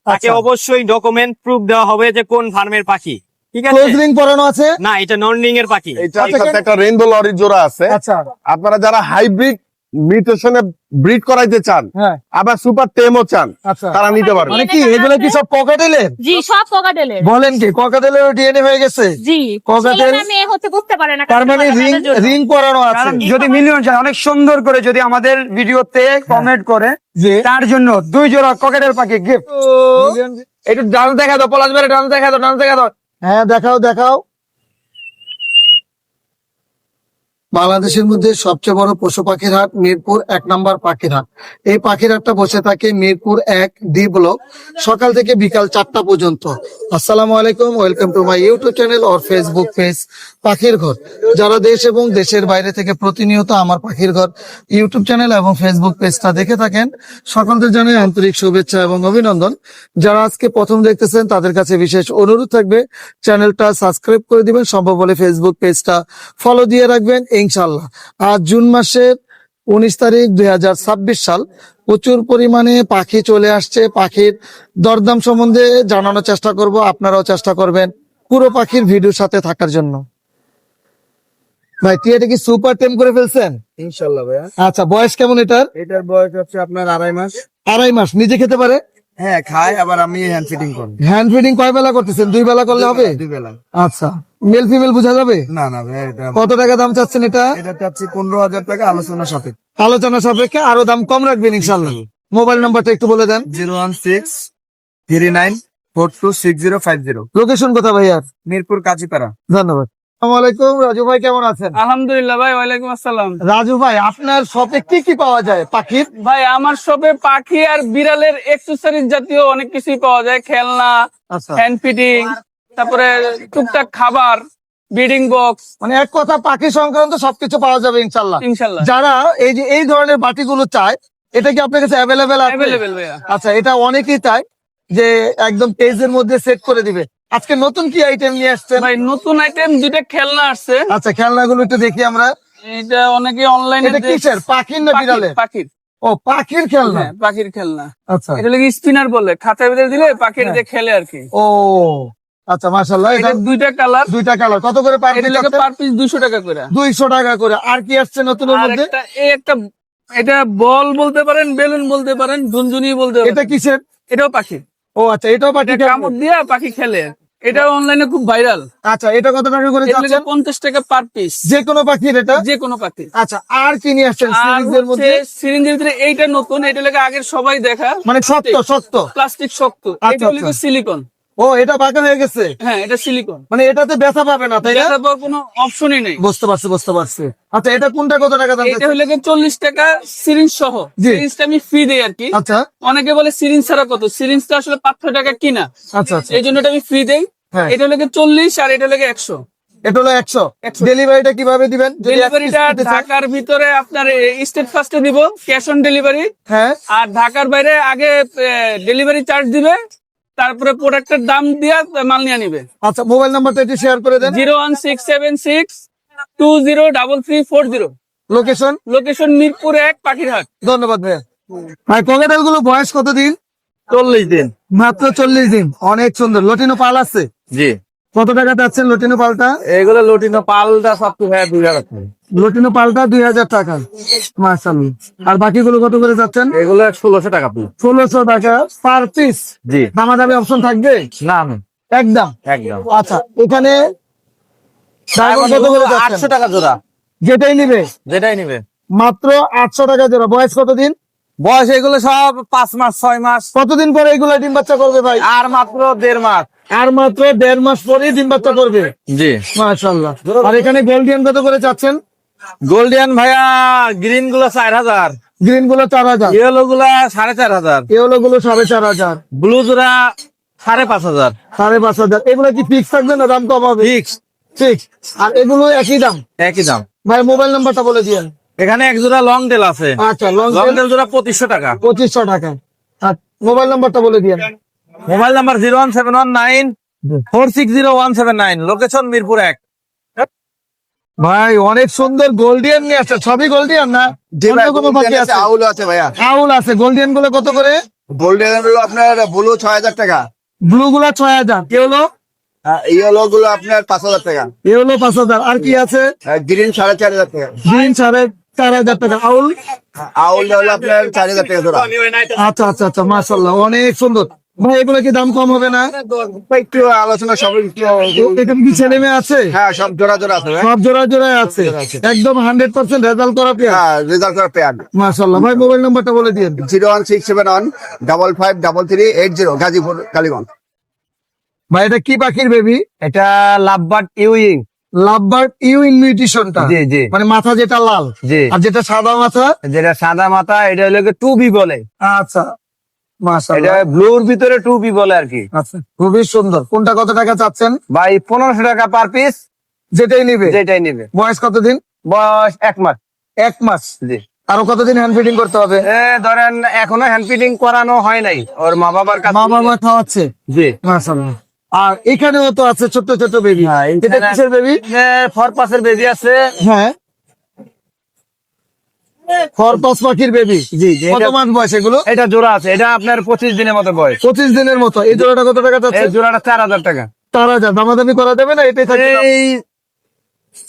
তাকে অবশ্যই document proof দেওয়া হবে যে কোন ফার্মের পাখি। ঠিক আছে, ক্লোজ রিং পরানো আছে না এটা নন রিং এর পাখি। এটার সাথে একটা রেইনবো লরি জোড়া আছে। আচ্ছা আপনারা যারা হাইব্রিড মিউটেশনে ব্রিড করাইতে চান, হ্যাঁ আবার সুপার টেমও চান, আচ্ছা তারা নিতে পারবে। মানে কি এগুলো কি সব ককাটেলের? জি সব কোকাটেলের। বলেন কি ককাটেলের ডিএনএ হয়ে গেছে? জি কোকাটেল ছেলে না মেয়ে হচ্ছে বুঝতে পারে না, তার মানে রিং তাদের জন্য। রিং পরানো আছে। কারণ যদি মিলিয়ন চায় অনেক সুন্দর করে যদি আমাদের ভিডিওতে কমেন্ট করে যে তার জন্য 2 জোড়া ককেটের পাখি গিফট। একটু ডান দেখা দাও, পলাশ ভাই ডান দেখা দাও, ডান দেখা দাও। হ্যাঁ দেখাও দেখাও। বাংলাদেশের মধ্যে সবচেয়ে বড় পশু পাখির হাট মিরপুর 1 নম্বর পাখির হাট। এই পাখির হাটটা বসে থাকে মিরপুর 1 ডি ব্লক, সকাল থেকে বিকাল 4টা পর্যন্ত। আসসালামু আলাইকুম, welcome to my YouTube channel or Facebook page পাখির ঘর। যারা দেশ এবং দেশের বাইরে থেকে প্রতিনিয়ত আমার পাখির ঘর ইউটিউব চ্যানেল এবং ফেসবুক পেজটা দেখে থাকেন, সকলদের জানাই আন্তরিক শুভেচ্ছা এবং অভিনন্দন। যারা আজকে প্রথম দেখতেছেন তাদের কাছে বিশেষ অনুরোধ থাকবে চ্যানেলটা সাবস্ক্রাইব করে দিবেন, সম্ভব হলে ফেসবুক পেজটা ফলো দিয়ে রাখবেন ইনশাল্লাহ। আজ জুন মাসের 19 তারিখ 2026 সাল। প্রচুর পরিমাণে পাখি চলে আসছে। পাখির দরদাম সম্বন্ধে জানানোর চেষ্টা করব, আপনারাও চেষ্টা করবেন পুরো পাখির ভিডিওর সাথে থাকার জন্য। ভাই টিয়াটা কি সুপার টেম করে ফেলছেন? ইনশাআল্লাহ ভাইয়া। আচ্ছা বয়স কেমন এটার? এটার বয়স হচ্ছে আপনার 2.5 মাস। 2.5 মাস। নিজে খেতে পারে? হ্যাঁ খায়, আবার আমি হ্যান্ড ফিটিং করি। হ্যান্ড ফিডিং কয় বেলা করতেছেন? 2 বেলা করলে হবে? 2 বেলা। আচ্ছা মেল ফিমেল বোঝা যাবে? না না ভাইয়া, এটা কত টাকা দাম চাচ্ছেন এটা? এটা চাচ্ছি 15,000 টাকা, আলোচনা সাপেক্ষে। আলোচনা সাপেক্ষে আরো দাম কম রাখবেন ইনশাল্লাহ। মোবাইল নাম্বারটা একটু বলে দেন। 01639426050। লোকেশন কোথা ভাইয়ার? মিরপুর কাজীপাড়া। ধন্যবাদ। আসসালামু আলাইকুম, রাজু ভাই কেমন আছেন? আলহামদুলিল্লাহ ভাই, ওয়ালাইকুম আসসালাম। রাজু ভাই আপনার শপে কি কি পাওয়া যায় পাখির? ভাই আমার শপে পাখি আর বিড়ালের অ্যাকসেসরিজ জাতীয় অনেক কিছুই পাওয়া যায়, খেলনা, আচ্ছা হ্যান্ড ফিটিং, তারপরে টুকটাক খাবার, ব্রিডিং বক্স, মানে এক কথা পাখি সংক্রান্ত সবকিছু পাওয়া যাবে ইনশাল্লাহ। ইনশাল্লাহ যারা এই যে এই ধরনের বাটিগুলো চায়, এটা কি আপনার কাছে অ্যাভেলেবেল আছে? অ্যাভেলেবেল ভাইয়া। আচ্ছা এটা অনেকেই চায় যে একদম পেজের মধ্যে সেট করে দিবে। আজকে নতুন কি আইটেম নিয়ে আসছেন? ভাই নতুন আইটেম 2টা খেলনা আসছে। আচ্ছা খেলনাগুলো একটু দেখি আমরা। এটা অনেকে অনলাইনে এটা কিসের, পাখির না বিড়ালের? পাখির। ও পাখির খেলনা। হ্যাঁ পাখির খেলনা। আচ্ছা এটা লাগে স্পিনার বলে, খাঁচার ভিতরে দিলে পাখির যে খেলে আর কি। ও আচ্ছা মাশাআল্লাহ। এটা এটা 2টা কালার, দুইটা কালার কত করে পার এটা লাগে পার পিস 200 টাকা করে। 200 টাকা করে। আর কি আসছে নতুনের আর মধ্যে? একটা এটা বল বলতে পারেন, বেলুন বলতে পারেন, ঝুনঝুনি বলতে পারেন। এটা কিসের? এটাও পাখি। ও আচ্ছা এটাও পাখি এটা কামড় দিয়ে পাখি খেলে, এটাও অনলাইনে খুব ভাইরাল। আচ্ছা এটা কত টাকা করে এটা লাগে যাচ্ছে? 50 টাকা পার পিস, যে কোনো পাখির এটা? যে কোনো পাখি। আচ্ছা আর কি নিয়ে আসছেন আর সিরিজের মধ্যে? সিরিঞ্জের ভিতরে এইটা নতুন, এটা লাগে আগের সবাই দেখা, মানে শক্ত শক্ত। প্লাস্টিক শক্ত। আচ্ছা, এটা লাগে আচ্ছা। সিলিকন। ও এটা বাঁকা হয়ে গেছে? হ্যাঁ এটা সিলিকন, মানে এটাতে ব্যথা পাবে না তাই না? ব্যথা পাওয়ার কোনো অপশনই নেই। বুঝতে পারছি বুঝতে পারছি। আচ্ছা এটা কোনটা কত টাকা দাম এটা যাচ্ছে? হলে 40 টাকা সিরিঞ্জ সহ। জি। সিরিঞ্জটা আমি ফ্রি দেই আর কি। আচ্ছা অনেকে বলে সিরিঞ্জ ছাড়া কত, সিরিঞ্জটা আসলে 500 টাকা কিনা, আচ্ছা আচ্ছা এই জন্য এটা আমি ফ্রি দেই। হ্যাঁ। এটা লাগে 40 আর এটা লাগে 100। এটা হলো 100। 100 ডেলিভারিটা কিভাবে দিবেন? যদি এক ডেলিভারিটা piece নিতে চান? ঢাকার ভিতরে আপনার স্টেট ফার্স্টে দিব, ক্যাশ অন ডেলিভারি। হ্যাঁ আর ঢাকার বাইরে আগে ডেলিভারি চার্জ দিবে, তারপরে প্রোডাক্টের দাম দিয়ে মাল নিয়ে নিবে। আচ্ছা মোবাইল নাম্বারটা একটু শেয়ার করে দেন। 01676203340। লোকেশন? লোকেশন মিরপুর 1 পাখিরহাট। ধন্যবাদ ভাইয়া। ভাই ককেটেল গুলো বয়স কতদিন? 40 দিন। মাত্র 40 দিন। অনেক সুন্দর। লটিনো পাল আছে? জি। কত টাকা চাচ্ছেন লটিনো পালটা? এগুলো লটিনো পালটা সব তো ভাইয়া 2000 টাকা। লটিনো পালটা 2000 টাকা। মাশাআল্লাহ। আর বাকিগুলো কত করে যাচ্ছেন? এগুলো 1600 টাকা পিস। 1600 টাকা পার পিস। জি। দামাদামি অপশন থাকবে? না একদম। একদম। আচ্ছা এখানে ড্রাগন কত করে যাচ্ছেন? 800 টাকা জোড়া, যেটাই নিবে যেটাই নিবে। মাত্র 800 টাকা জোড়া। বয়স কতদিন? বয়স এগুলো সব 5 মাস 6 মাস, কতদিন পরে এগুলা ডিম বাচ্চা করবে ভাই? আর মাত্র 1.5 মাস। আর মাত্র 1.5 মাস পরেই ডিম বাচ্চা করবে। জি। মাশাআল্লাহ। আর এখানে গোল্ডিয়ান কত করে চাচ্ছেন? গোল্ডিয়ান ভাইয়া গ্রিন গুলো 4000, গ্রিন গুলো 4000, ইয়েলো গুলা 4500, এগুলো গুলো 4500, ব্লু জোড়া 5500। 5500। এগুলো কি ফিক্স থাকবে না দাম কম হবে? Fix, fix. আর এগুলো একই দাম? একই দাম। ভাই মোবাইল নাম্বারটা বলে দিয়েন। এখানে এক জোড়া লং টেল আছে, আচ্ছা লং লং টেল জোড়া 2500 টাকা। 2500 টাকা। আর মোবাইল নাম্বারটা বলে দিয়েন। Mobile number 01719460179, location Mirpur 1। ভাই অনেক সুন্দর গোল্ডিয়ান নিয়ে আসছে। সবই গোল্ডিয়ান না? অন্য কোনো পাখি আছে? আউল আছে ভাইয়া। আউল আছে। গোল্ডিয়ান গুলো কত করে? গোল্ডেন হলো আপনার ব্লু 6,000 টাকা, ব্লু গুলা 6,000, কি হলো? ইয়েলো গুলো আপনার 5,000 টাকা, এ হলো 5,000। আর কি আছে? গ্রিন 4,500 টাকা, গ্রিন 4,500 টাকা। আউল? আউল হলো আপনার 4,000 টাকা জোড়া। আচ্ছা আচ্ছা আচ্ছা, মাশাআল্লাহ, অনেক সুন্দর। ভাই এগুলো কি দাম কম হবে না? একটু আলোচনা সব একটু, এখানে কি ছেলে মেয়ে আছে? হ্যাঁ সব জোড়া জোড়া আছে ভাই। সব জোড়া জোড়া আছে, একদম 100% রেজাল্ট করা পেয়ার। হ্যাঁ রেজাল্ট করা পেয়ার। মাশাআল্লাহ। ভাই মোবাইল নাম্বারটা বলে দিন। 01671553380 গাজীপুর কালীগঞ্জ। ভাই এটা কি পাখির বেবি? এটা লাভবার্ড ইউইং। লাভবার্ড ইউ ইনভিটেশনটা, জি জি মানে মাথা যেটা লাল, জি। আর যেটা সাদা মাথা। যেটা সাদা মাথা এটা হলো টুবি বলে। আচ্ছা, এটা মাশাআল্লাহ। ব্লুর ভিতরে টুবি বলে আর কি। আচ্ছা, খুবই সুন্দর। কোনটা কত টাকা চাচ্ছেন? ভাই 1500 টাকা পার পিস, যেটাই নিবে। যেটাই নিবে। বয়স কতদিন? বয়স 1 মাস। 1 মাস। জি। আরো কতদিন হ্যান্ড ফিডিং করতে হবে? ধরেন এখনো হ্যান্ড ফিডিং করানো হয় নাই, ওর মা বাবার কাছে। মা বাবা খাওয়াচ্ছে। জি। মাশাআল্লাহ। আর এখানেও তো আছে ছোট ছোট বেবি। হ্যাঁ, এটা কিসের বেবি? ফরপাসের বেবি আছে। হ্যাঁ, খরপাস পাখির বেবি। জি জি। কত মাস বয়স এগুলো? এটা জোড়া আছে, এটা আপনার 25 দিনের মতো বয়স। 25 দিনের মতো। এই জোড়াটা কত টাকা চাচ্ছে? এই জোড়াটা 4000 টাকা। 4,000। দামাদামি করা যাবে না? এটাই থাকবে দাম? এই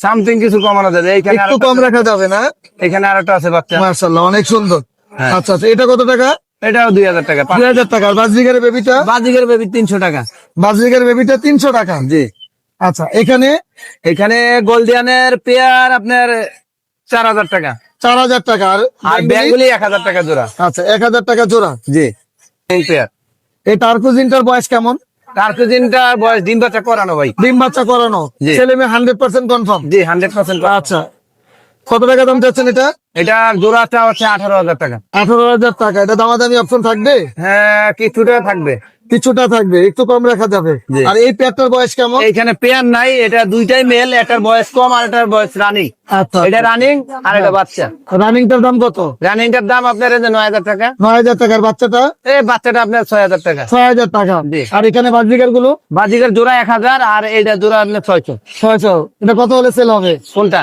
সামথিং কিছু কমানো যাবে। এইখানে একটু কম রাখা যাবে না? এখানে আরেকটা আছে বাচ্চা। মাশাআল্লাহ, অনেক সুন্দর। হ্যাঁ। আচ্ছা আচ্ছা, এটা কত টাকা? এটাও 2000 টাকা। 2,000 টাকা। আর বাজরিগারের বেবিটা? বাজিকের বেবি 300 টাকা। বাজরিগারের বেবিটা 300 টাকা। জি। আচ্ছা, এখানে এখানে গোল্ডিয়ানের পেয়ার আপনার 4000 টাকা। 4,000 টাকা। আর বেঙ্গলি 1000 টাকা জোড়া। আচ্ছা, 1,000 টাকা জোড়া। জি। পেয়ার। এই টার্কুজিনটার বয়স কেমন? টার্কুজিনটার বয়স ডিম বাচ্চা করানো ভাই। ডিম বাচ্চা করানো, জি। ছেলে মেয়ে 100% কনফার্ম। জি 100%। আচ্ছা, কত টাকা দাম চাচ্ছেন এটা? এটা জোড়াটা হচ্ছে 18,000 টাকা। 18,000 টাকা। এটা দামাদামি অপশন থাকবে? হ্যাঁ কিছুটা থাকবে। কিছুটা থাকবে, একটু কম রাখা যাবে। জি। আর এই পেয়ারটার বয়স কেমন? এইখানে পেয়ার নাই, এটা দুইটাই মেল, এটার বয়স কম আর এটার বয়স রানিং। আচ্ছা, এটা রানিং আর এটা বাচ্চা। রানিংটার দাম কত? রানিংটার দাম আপনার এই যে 9,000 টাকা। 9,000 টাকার। বাচ্চাটা? এই বাচ্চাটা আপনার 6,000 টাকা। 6,000 টাকা। জি। আর এখানে বাজরিগার গুলো? বাজিকের জোড়া 1000 আর এইটা জোড়া আপনার 600। 600। এটা কত হলে সেল হবে? কোনটা?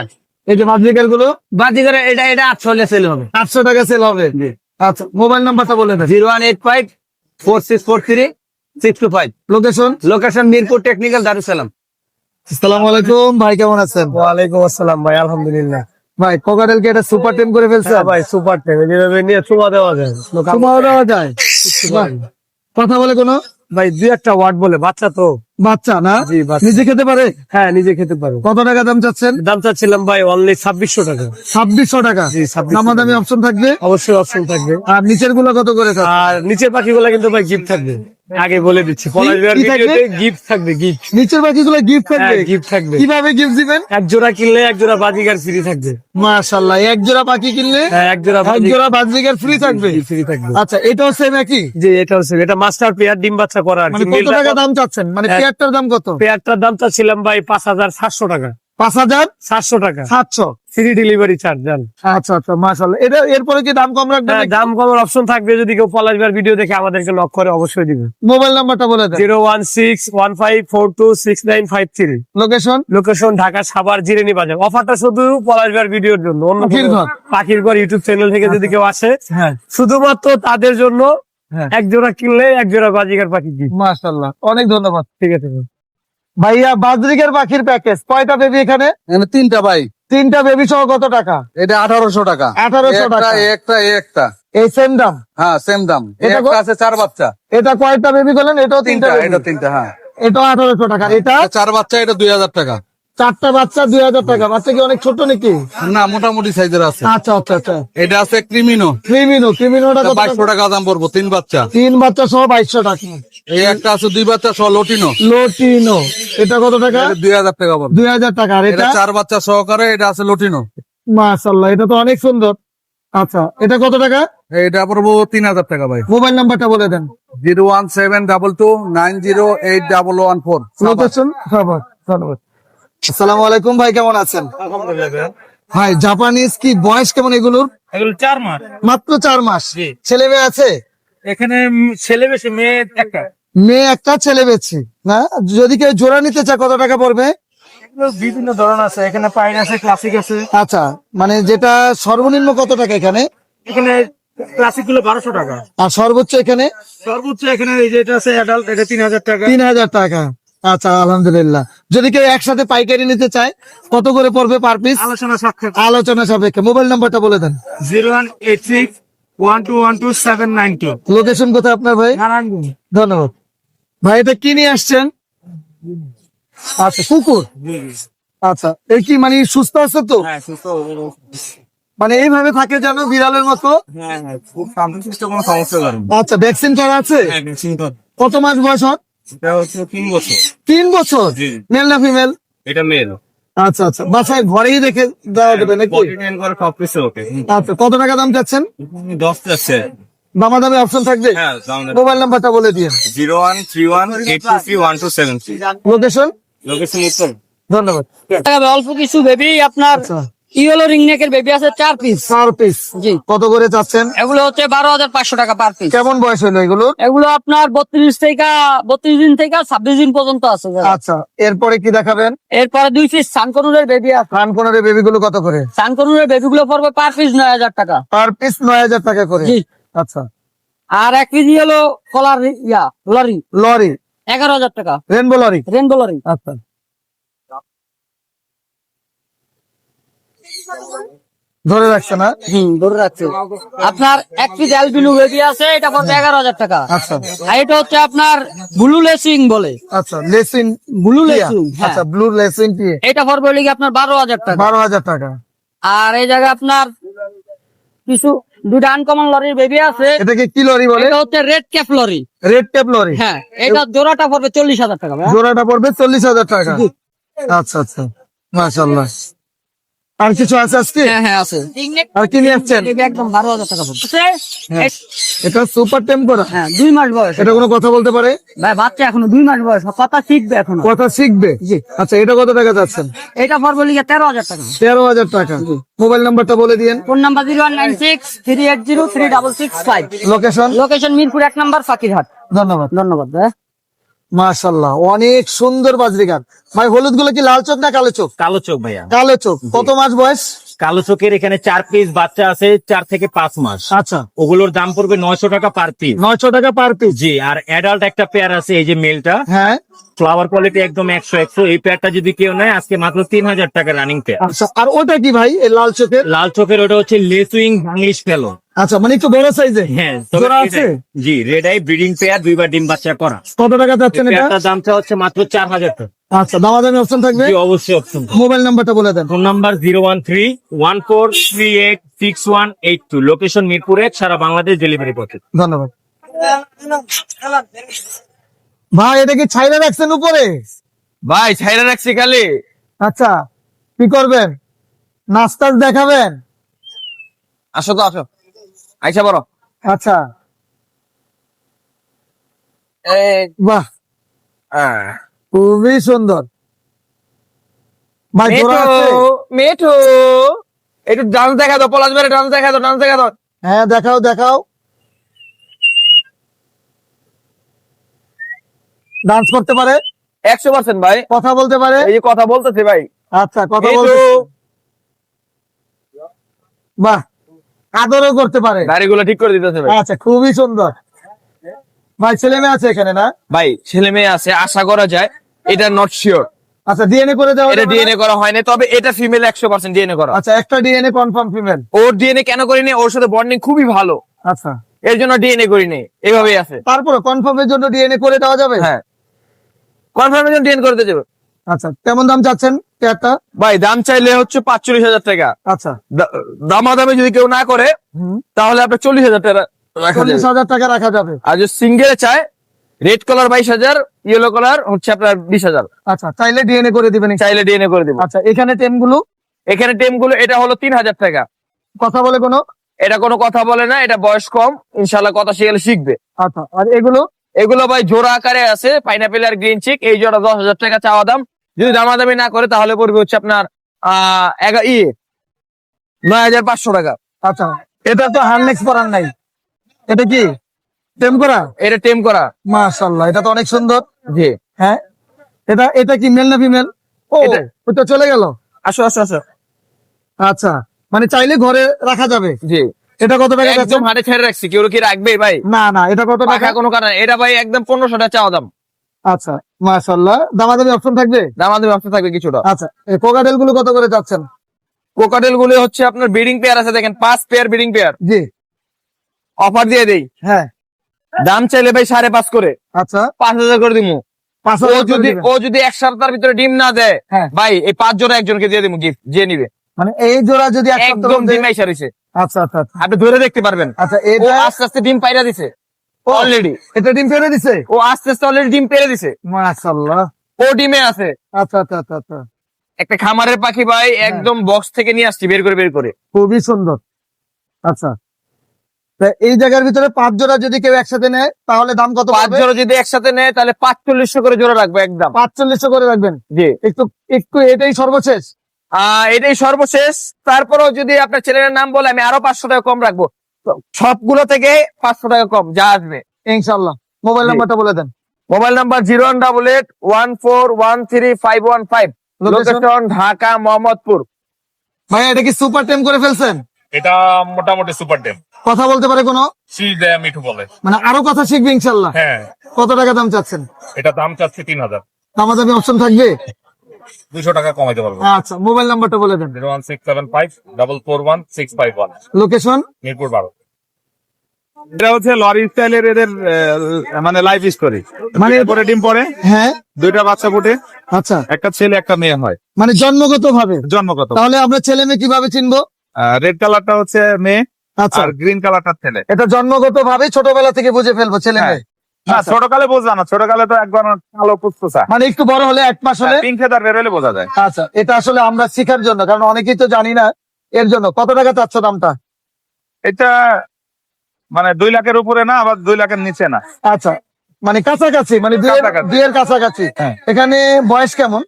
এই যে বাজরিগার গুলো? বাজিকের এটা 800 হলে সেল হবে। 800 টাকা সেল হবে। জি। আচ্ছা, মোবাইল নাম্বারটা বলে দেন। 01854643 location? Location Mirpur technical Darussalam. আসসালামু আলাইকুম ভাই, কেমন আছেন? ওয়ালাইকুম আসসালাম ভাই, আলহামদুলিল্লাহ। ভাই কোকাটেলকে এটা সুপার টেম করে ফেলছে ভাই সুপার টেম যেভাবে নিয়ে চুমা দেওয়া যায়। তোমাও দেওয়া যায়? বাহ। কথা বলে কোনো? ভাই 2-1টা ওয়ার্ড বলে, বাচ্চা তো। বাচ্চা না? জি, বাচ্চা। নিজে খেতে পারে? হ্যাঁ নিজে খেতে পারো। কত টাকা দাম চাচ্ছেন? দাম চাচ্ছিলাম ভাই অনলি 2600 টাকা। 2600 টাকা। জি, 2600 দামাদামি অপশন থাকবে? অবশ্যই অপশন থাকবে। আর নিচের গুলো কত করে থাকবে? আর নিচের পাখিগুলো কিন্তু ভাই গিফট থাকবে, আগে বলে দিচ্ছি। পলাশ ভাইয়ের কি থাকবে? ভিডিওতে গিফট থাকবে, গিফট। নিচের বাকিগুলো গিফট থাকবে? হ্যাঁ গিফট থাকবে। কিভাবে গিফট দিবেন? এক জোড়া কিনলে এক জোড়া বাজিকার ফ্রি থাকবে। মাশাআল্লাহ, এক জোড়া পাখি কিনলে হ্যাঁ এক জোড়া এক জোড়া বাজরিগার ফ্রি থাকবে। ফ্রি থাকবে। আচ্ছা, এটাও সেম একই? জি এটা হচ্ছে, এটা মাস্টার পেয়ার ডিম বাচ্চা করা আর কি। মানে কত টাকা দাম চাচ্ছেন? মানে হ্যাঁ। পেয়ারটার দাম কত? পেয়ারটার দাম চাচ্ছিলাম ভাই 5700 টাকা। 5,700 টাকা টাকা। ফ্রি ডেলিভারি চার্জ জান। আচ্ছা আচ্ছা, মাশাআল্লাহ। এটা এরপরে কি দাম কম রাখবেন? হ্যাঁ, দাম কমার অপশন থাকবে, যদি কেউ পলাশ ভাইয়ের ভিডিও দেখে আমাদেরকে নক করে অবশ্যই দিবে। মোবাইল নাম্বারটা বলে দেন। 01615426953। লোকেশন? লোকেশন ঢাকা সাভার জিরেনি বাজার। অফারটা শুধু পলাশ ভাইয়ের ভিডিওর জন্য, অন্য পাখির ঘর। পাখির ঘর ইউটিউব চ্যানেল থেকে যদি কেউ আসে হ্যাঁ শুধুমাত্র তাদের জন্য হ্যাঁ। এক জোড়া কিনলে এক জোড়া বাজিকার পাখি gift। মাশাআল্লাহ, অনেক ধন্যবাদ। ঠিক আছে ভাই। ভাইয়া বাজরিকের পাখির প্যাকেজ কয়টা বেবি এখানে? এখানে 3টা ভাই, 3টা বেবি সহ কত টাকা? এটা 1800 টাকা। 1800 টাকা। একটা এই সেম দাম? হ্যাঁ সেম দাম। এটা একটা আছে 4 বাচ্চা। এটা কয়টা বেবি বলেন? এটাও 3টা বেবি? এটা 3টা। হ্যাঁ এটাও 1800 টাকা। এটা 4 বাচ্চা, এটা 2000 টাকা। 4টা বাচ্চা 2000 টাকা। বাচ্চা কি অনেক ছোট নাকি? না মোটামুটি সাইজের আছে। আচ্ছা আচ্ছা আচ্ছা। এটা আছে ক্রিমিনো, ক্রিমিনোটা কত টাকা? 2200 টাকা দাম পড়বো। 3 বাচ্চা। 3 বাচ্চা সহ 2200 টাকা। এই একটা আছে 2 বাচ্চা সহ লটিনো, লোটিনো, এটা কত টাকা? এটা 2000 টাকা পড়বে। 2000 টাকা। আর এটা এটা? 4 বাচ্চা সহকারে, এটা আছে লটিনো। মাশাআল্লাহ, এটা তো অনেক সুন্দর। আচ্ছা, এটা কত টাকা? এটা পড়বো 3000 টাকা ভাই। মোবাইল নাম্বারটা বলে দেন। 01722908114। লোকেশন? ধন্যবাদ। আসসালামু আলাইকুম ভাই, কেমন আছেন? আলহামদুলিল্লাহ। ভাই জাপানিজ কি বয়স কেমন এগুলোর? এগুলো 4 মাস। মাত্র 4 মাস। জি। ছেলে মেয়ে আছে? এখানে ছেলে বেশি, মেয়ে একটা। মেয়ে একটা, ছেলে বেশি না? যদি কেউ জোড়া নিতে চায় কত টাকা পড়বে? এগুলো বিভিন্ন ধরন আছে, এখানে পাইন আছে, ক্লাসিক আছে। আচ্ছা, মানে যেটা সর্বনিম্ন কত টাকা এখানে? এখানে ক্লাসিক গুলো 1200 টাকা। আর সর্বোচ্চ এখানে সর্বোচ্চ এখানে এই যে এটা আছে অ্যাডাল্ট, এটা 3000 টাকা। 3000 টাকা। আচ্ছা, আলহামদুলিল্লাহ। যদি কেউ একসাথে পাইকারি নিতে চায় কত করে পড়বে পার পিস? আলোচনা সাক্ষাৎ আলোচনা সাপেক্ষে। মোবাইল নাম্বারটা বলে দেন। 0186-1212-792। লোকেশন কোথায় আপনার ভাই? নারায়ণগঞ্জ। ধন্যবাদ ভাই। এটা কি নিয়ে আসছেন? আচ্ছা, কুকুর। আচ্ছা, এই কি মানে সুস্থ আছে তো? হ্যাঁ, সুস্থ। মানে এইভাবে থাকে যেন বিড়ালের মতো? হ্যাঁ, খুব শান্তশিষ্ট, কোনো সমস্যা করে না। আচ্ছা, ভ্যাকসিন করা আছে? হ্যাঁ, ভ্যাকসিন করা। কত মাস বয়স ওর? এটা হচ্ছে 3 বছর। 3 বছর। জি। মেল না ফিমেল? এটা মেল। আচ্ছা আচ্ছা, বাসায় ঘরেই রেখে দেওয়া যাবে নাকি? বডি ট্রেন করে সবকিছু ওকে। আচ্ছা, কত টাকা দাম চাচ্ছেন? 10 যাচ্ছে। দামাদামি অপশন থাকবে? হ্যাঁ, মোবাইল নাম্বারটা বলে দিয়ে। 0131-823-1273। লোকেশন? লোকেশন উত্তর। ধন্যবাদ। অল্প কিছু বেবি আপনার আচ্ছা, ইয়েলো রিংনেকের বেবি আছে 4 পিস। 4 পিস। জি। কত করে চাচ্ছেন? এগুলো হচ্ছে 12,500 টাকা পার পিস। কেমন বয়স হলো এগুলো? এগুলো আপনার 32 দিন থেকে 26 দিন পর্যন্ত আছে। আচ্ছা, এরপরে কি দেখাবেন? এরপরে 2 পিস সানকনুরের বেবি আছে। কানকোনরের বেবি গুলো কত করে? সানকনুরের বেবি গুলো পড়বে পার পিস 9,000 টাকা। পার পিস 9000 টাকা করে। জি। আচ্ছা, আর 1 কেজি হলো কলার লরি লরি, 11,000 টাকা। Rainbow lory. Rainbow lory. আচ্ছা, ধরে রাখছে না? ধরে রাখছে। আপনার 1 পিস অ্যালবিনো বেবি আছে, এটা পড়বে 11,000 টাকা। আচ্ছা আর এটা হচ্ছে আপনার ব্লু লেসিং বলে। আচ্ছা, লেসিন ব্লু টিয়া। লেসিং, হ্যাঁ। আচ্ছা, ব্লু লেসিন টিয়া। এটা পড়বে লিগে আপনার 12,000 টাকা। 12000 টাকা। আর এই জায়গায় আপনার কিছু 2টা আনকমন লরির বেবি আছে। এটাকে কি লরি বলে? এটা হচ্ছে red cap lorry. Red tape lorry. হ্যাঁ, এটা জোড়াটা পড়বে 40,000 টাকা ভাইয়া। জোড়াটা পড়বে 40,000 টাকা। আচ্ছা আচ্ছা, মাশাআল্লাহ। আর কিছু আছে আজকে? হ্যাঁ হ্যাঁ আছে। আর কি নিয়ে আসছেন? বেবি একদম 12,000 টাকা পড়বে। এটা সুপার টেম্পোরা। হ্যাঁ, 2 মাস বয়স। এটা কোনো কথা বলতে পারে? ভাই বাচ্চা এখনো 2 মাস বয়স, কথা শিখবে এখনো। কথা শিখবে? আচ্ছা, এটা কত টাকা যাচ্ছেন? এটা পড়বে লিগে 13,000 টাকা। 13,000 টাকা। মোবাইল নাম্বারটা বলে দিয়েন। Phone number 0196-380-3665। Location? Location Mirpur 1 number Fakirhat. ধন্যবাদ। ধন্যবাদ ভাই। মাশাআল্লাহ, অনেক সুন্দর বাজরিগার। ভাই, হলুদ গুলো কি লাল চোখ না কালো চোখ? কালো চোখ ভাইয়া। কালো চোখ। কত মাস বয়স? কালো চোখের এখানে 4 পিস বাচ্চা আছে, 4 থেকে 5 মাস। আচ্ছা, ওগুলোর দাম পড়বে 900 টাকা পার পিস। 900 টাকা পার পিস। জি। আর অ্যাডাল্ট একটা পেয়ার আছে, এই যে মেলটা, হ্যাঁ। ফ্লাওয়ার কোয়ালিটি একদম 100। এই পেয়ারটা যদি কেউ নেয় আজকে মাত্র 3000 টাকা রানিং পেয়ার। আচ্ছা, আর ওটা কি ভাই, এই লাল চোখের? লাল চোখের ওটা হচ্ছে লেসুইং ইংলিশ ফেলো। আচ্ছা, মানে একটু বড় সাইজে। হ্যাঁ, জোড়া আছে? জি। রেড আই ব্রিডিং পেয়ার, 2বার ডিম বাচ্চা করা। কত টাকা যাচ্ছেন এটা? পেয়ারটার দামটা হচ্ছে মাত্র 4000 টাকা। আচ্ছা, দামাদামি অপশন থাকবে? জি, অবশ্যই অপশন। মোবাইল নাম্বারটা বলে দেন। Phone number 013-1438-6182। লোকেশন মিরপুর 1, সারা বাংলাদেশ ডেলিভারি পথে। ধন্যবাদ ভাই। এটা কি ছাইরা রাখছেন উপরে? ভাই ছাইরা রাখছি খালি। আচ্ছা, কি করবেন? নাস্তা দেখাবেন? আসো তো, আসো, আইসা বড়। আচ্ছা, বাহ, খুবই সুন্দর। ভাই, জোড়া আছে? মেঠো একটু ডান্স দেখা দাও, পলাশ ভাই ডান্স দেখা দাও, ডান্স দেখা দাও। হ্যাঁ, দেখাও দেখাও। ডান্স করতে পারে? 100% ভাই। কথা বলতে পারে? এই যে কথা বলতেছে ভাই। আচ্ছা, কথা মেঠো। বলতে, বাহ, আদরও করতে পারে। দাড়িগুলো ঠিক করে দিতেছে ভাই। আচ্ছা, খুবই সুন্দর। ভাই, ছেলে মেয়ে আছে এখানে না? ভাই ছেলে মেয়ে আছে, আশা করা যায়। এটা নট শিওর, আচ্ছা, ডিএনএ করে দেওয়া এটা যাবে না? ডিএনএ করা হয়নি, তবে এটা ফিমেল 100% ডিএনএ করা। আচ্ছা, একটা ডিএনএ কনফার্ম ফিমেল। ওর ডিএনএ কেন করিনি? ওর সাথে বন্ডিং খুবই ভালো, আচ্ছা, এর জন্য ডিএনএ করিনি, এভাবেই আছে। তারপরে কনফার্মের জন্য ডিএনএ করে দেওয়া যাবে? হ্যাঁ, কনফার্মেশন ডিএনএ করতে যাবে। আচ্ছা, কেমন দাম চাচ্ছেন পেয়ারটা? ভাই দাম চাইলে হচ্ছে 45,000 টাকা। আচ্ছা, দামাদামি যদি কেউ না করে তাহলে আপনার 40,000 টাকা রাখা যাবে। 40,000 টাকা রাখা যাবে। আর যদি সিঙ্গেল চায়, রেড কালার 22,000, ইয়েলো কালার হচ্ছে আপনার 20,000। আচ্ছা, চাইলে ডিএনএ করে দিবেন? চাইলে ডিএনএ করে দিব। আচ্ছা, এখানে টেমগুলো? এখানে টেমগুলো এটা হলো 3,000 টাকা। কথা বলে কোনো? এটা কোনো কথা বলে না, এটা বয়স কম, ইনশাল্লাহ কথা শিখলে শিখবে। আচ্ছা, আর এগুলো? এগুলো ভাই জোড়া আকারে আছে, পাইনাপেল আর গ্রিন চিক। এই জোড়া 10,000 টাকা চাওয়া দাম। যদি দামাদামি না করে তাহলে পড়বে হচ্ছে আপনার 9,500 টাকা। আচ্ছা, এটা তো হারনেক্স পরান নাই, এটা কি টেম করা? এটা টেম করা। মাশাআল্লাহ, এটা তো অনেক সুন্দর। জি। হ্যাঁ, এটা কি মেল না ফিমেল? ও, এটা- ওটা চলে গেল। আসো আসো আসো। আচ্ছা, মানে চাইলে ঘরে রাখা যাবে? জি। এটা কত টাকা একদম যাচ্ছে? হাটে ছেড়ে রাখছি, কেউ কি রাখবে ভাই? না না, এটা কত টাকা? পাকা কোনো কারণ এটা ভাই একদম 1500 টাকা চাওয়া দাম। আচ্ছা, মাশাআল্লাহ, দামাদামি অপশন থাকবে? দামাদামি অপশন থাকবে কিছুটা। আচ্ছা, এই কোকাটেল গুলো কত করে যাচ্ছেন? কোকাটেল গুলো হচ্ছে আপনার ব্রিডিং পেয়ার আছে, দেখেন 5 পেয়ার ব্রিডিং পেয়ার জি, অফার দিয়ে দেই। হ্যাঁ, দাম চাইলে ভাই 5.5 করে, আচ্ছা, 5000 করে দিমু। 5,000 করে দিবেন। ও যদি এক সপ্তাহের ভিতরে ডিম না দেয়, হ্যাঁ। ভাই এই 5 জোড়া একজনকে দিয়ে দিমু গিফট, যে নিবে। মানে এই জোড়া যদি এক সপ্তাহের একদম মধ্যে- ডিম আইসা রইছে, আচ্ছা আচ্ছা আচ্ছা আপনি ধরে দেখতে পারবেন। আচ্ছা, ও এটা আস্তে আস্তে ডিম পাইরা দিছে অলরেডি। এটা ডিম পেড়ে দিছে? ও আস্তে আস্তে অলরেডি ডিম পেরে দিছে, মাশাআল্লাহ। ও ডিমে আছে। আচ্ছা আচ্ছা আচ্ছা আচ্ছা, একটা খামারের পাখি ভাই, একদম বক্স থেকে নিয়ে আসছি বের করে। খুবই সুন্দর। আচ্ছা, তা এই জায়গার ভিতরে 5 জোড়া যদি কেউ একসাথে নেয় তাহলে দাম কত 5 পড়বে? জোড়া যদি একসাথে নেয় তাহলে 4500 করে জোড়া রাখবো একদম। 4500 করে রাখবেন? জি, একটু একটু এটাই সর্বশেষ? এটাই সর্বশেষ। তারপরেও যদি আপনার ছেলের নাম বলে আমি আরো 500 টাকা কম রাখবো, তো সবগুলো থেকে 500 টাকা কম যা আসবে। ইনশাআল্লাহ। মোবাইল জি। নাম্বারটা বলে দেন। Mobile number 01881413515, location Dhaka Mohammadpur. ভাই, এটা কি সুপার টেম করে ফেলছেন? এটা মোটামুটি সুপার টেম, কথা বলতে পারে কোনো? শীষ দেয়া মিঠু বলে। মানে আরো কথা শিখবে ইনশাআল্লাহ। হ্যাঁ, কত টাকা দাম চাচ্ছেন? এটা দাম চাচ্ছে 3000, দামাদামি অপশন থাকবে? 200 টাকা কমাইতে পারবো। আচ্ছা, মোবাইল নাম্বারটা বলে দেন। 01675441651, লোকেশন? মিরপুর 12। এটা হচ্ছে লরি স্টাইলের এদের মানে লাইফ স্টোরি। মানে মানে পরে ডিম পরে হ্যাঁ, 2টা বাচ্চা ফুটে, আচ্ছা, একটা ছেলে একটা মেয়ে হয় মানে জন্মগত ভাবে। জন্মগত। তাহলে আমরা ছেলে মেয়ে কিভাবে চিনবো? রেড কালারটা হচ্ছে মেয়ে আচ্ছা, আর গ্রিন কালারটা ছেলে। এটা জন্মগত ভাবে ছোটবেলা থেকে বুঝে ফেলবো ছেলে মেয়ে। না, আচ্ছা। ছোটকালে বোঝা না, ছোটকালে তো একবার কালো পুষ্পসা, মানে একটু বড় হলে 1 মাস হলে? পিঙ্ক ফেদার বের হলে বোঝা যায়। আচ্ছা, এটা আসলে আমরা শেখার জন্য, কারণ অনেকেই তো জানি না, এর জন্য। কত টাকা চাচ্ছ দামটা? এটা মানে 2 লাখের উপরে না, আবার 2 লাখের নিচে না। আচ্ছা, মানে কাছাকাছি, মানে কাছাকাছি। দুইয়ের কাছাকাছি। হ্যাঁ। এখানে বয়স কেমন?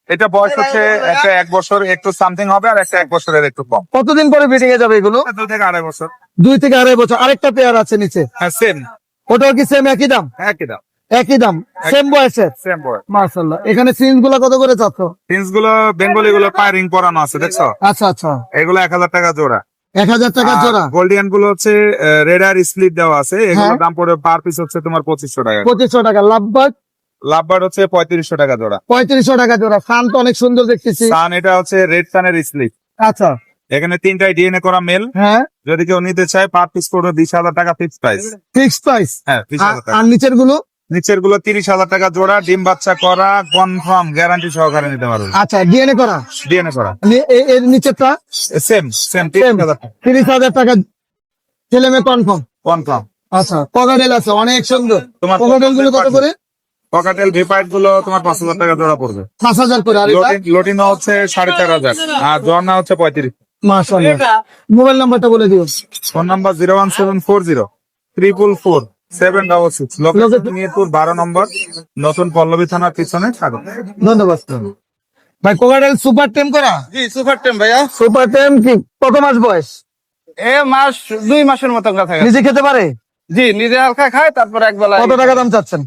এটা বয়স হচ্ছে একটা 1 বছর একটু সামথিং হবে, আর একটা 1 বছরের একটু কম। কতদিন পরে ব্রিডিং এ যাবে এগুলো? 2 থেকে 2.5 বছর। 2 থেকে 2.5 বছর। আরেকটা পেয়ার আছে নিচে, হ্যাঁ, সেম ওটাও কি সেম একই দাম? একই দাম, একই দাম, সেম বয়সের? সেম বয়স। মাশাআল্লাহ। এখানে সিনস গুলা কত করে চাচ্ছ? জিন্স গুলো বেঙ্গলি গুলো পায়রিং পরানো আছে, দেখছো? আচ্ছা আচ্ছা, এগুলো 1000 টাকা জোড়া। 1000 টাকা জোড়া। গোল্ডিয়ান গুলো হচ্ছে রেড আর স্প্লিট দেওয়া আছে, এগুলো হ্যাঁ। দাম পড়ে পার পিস হচ্ছে তোমার 2500 টাকা। 2500 টাকা। লাভবার্ড লাভবার্ড হচ্ছে 3500 টাকা জোড়া। 3500 টাকা জোড়া। সান তো অনেক সুন্দর দেখতেছি। সান এটা হচ্ছে রেড সানের স্প্লিট। আচ্ছা, এখানে 3টাই ডিএনএ করা মেল। হ্যাঁ, যদি কেউ নিতে চায় পার পিস পড়বে 20000 টাকা ফিক্স প্রাইস। Fixed price. হ্যাঁ, 20000 টাকা। আর নিচের গুলো? নিচের গুলো 30000 টাকা জোড়া, ডিম বাচ্চা করা, কনফার্ম গ্যারান্টি সহকারে নিতে পারবে। আচ্ছা, ডিএনএ করা। ডিএনএ করা এর নিচেরটা? সেম 30,000 টাকা 30,000 টাকা ছেলে মেয়ে কনফার্ম। কনফার্ম। আচ্ছা, কগাডেল আছে অনেক সুন্দর। তোমার কগাডেল গুলো কত করে? পকাটেল ভিপাইট গুলো তোমার 5000 টাকা জোড়া পড়বে। 5000 করে। আর এটা? লোটিনো হচ্ছে 4500, আর জর্না হচ্ছে 35। মাশাআল্লাহ। মোবাইল নাম্বারটা বলে দিও। ফোন নাম্বার 01740347766, লোকেশন মিরপুর 12 নম্বর, নতুন পল্লবী থানার পিছনে স্বাগত। ধন্যবাদ। ভাই, কোগাডেল সুপার টেম করা? জি, সুপার টেম ভাইয়া। সুপার টেম কি কত মাস বয়স? মাস 2 মাসের মতো কথা। নিজে খেতে পারে? জি, নিজে হালকা খায়, তারপর এক বেলা। কত টাকা দাম চাচ্ছেন?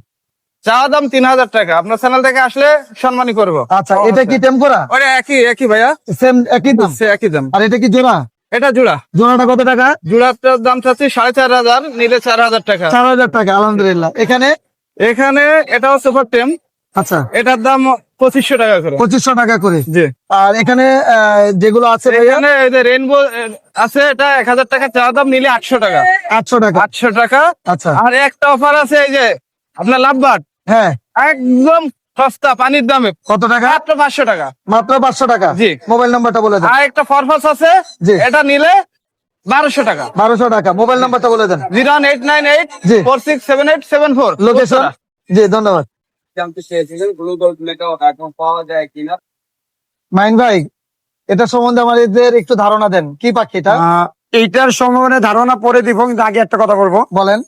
চাওয়া দাম 3000 টাকা। আপনার চ্যানেল থেকে আসলে সম্মানই করবো। আচ্ছা, এটা কি টেম করা? ওটা একই ভাইয়া, সেম একই দাম? সে একই দাম। আর এটা কি জোড়া? এটা জোড়া। জোড়াটা কত টাকা? জোড়াটার দাম চাচ্ছি 4500, নিলে 4000 টাকা। 4000 টাকা। আলহামদুলিল্লাহ। এখানে? এখানে এটাও সুপার টেম, আচ্ছা, এটার দাম 2500 টাকা করে। 2500 টাকা করে। জি। আর এখানে যেগুলো আছে ভাইয়া? এখানে এই যে রেইনবো আছে, এটা 1000 টাকা চাওয়া দাম, নিলে 800 টাকা। 800 টাকা। 800 টাকা। আচ্ছা, আর একটা অফার আছে, এই যে আপনার লাভবার্ড, হ্যাঁ, একদম সস্তা পানির দামে, কত টাকা? মাত্র 500 টাকা। মাত্র 500 টাকা। জি। মোবাইল নাম্বারটা বলে দেন। আর একটা ফরফাস আছে, জি। এটা নিলে 1200 টাকা। 1200 টাকা। মোবাইল নাম্বারটা বলে দেন। 01898 জি। 467874। লোকেশন? জি, ধন্যবাদ। জানতে চেয়েছিলেন গ্লোবাল প্লেটা এখন পাওয়া যায় কিনা। মাইন ভাই, এটা সম্বন্ধে আমাদের একটু ধারণা দেন। কি পাখি এটা? এইটার সম্ভাবনা ধারণা পরে দিব, কিন্তু আগে একটা কথা বলবো। বলেন।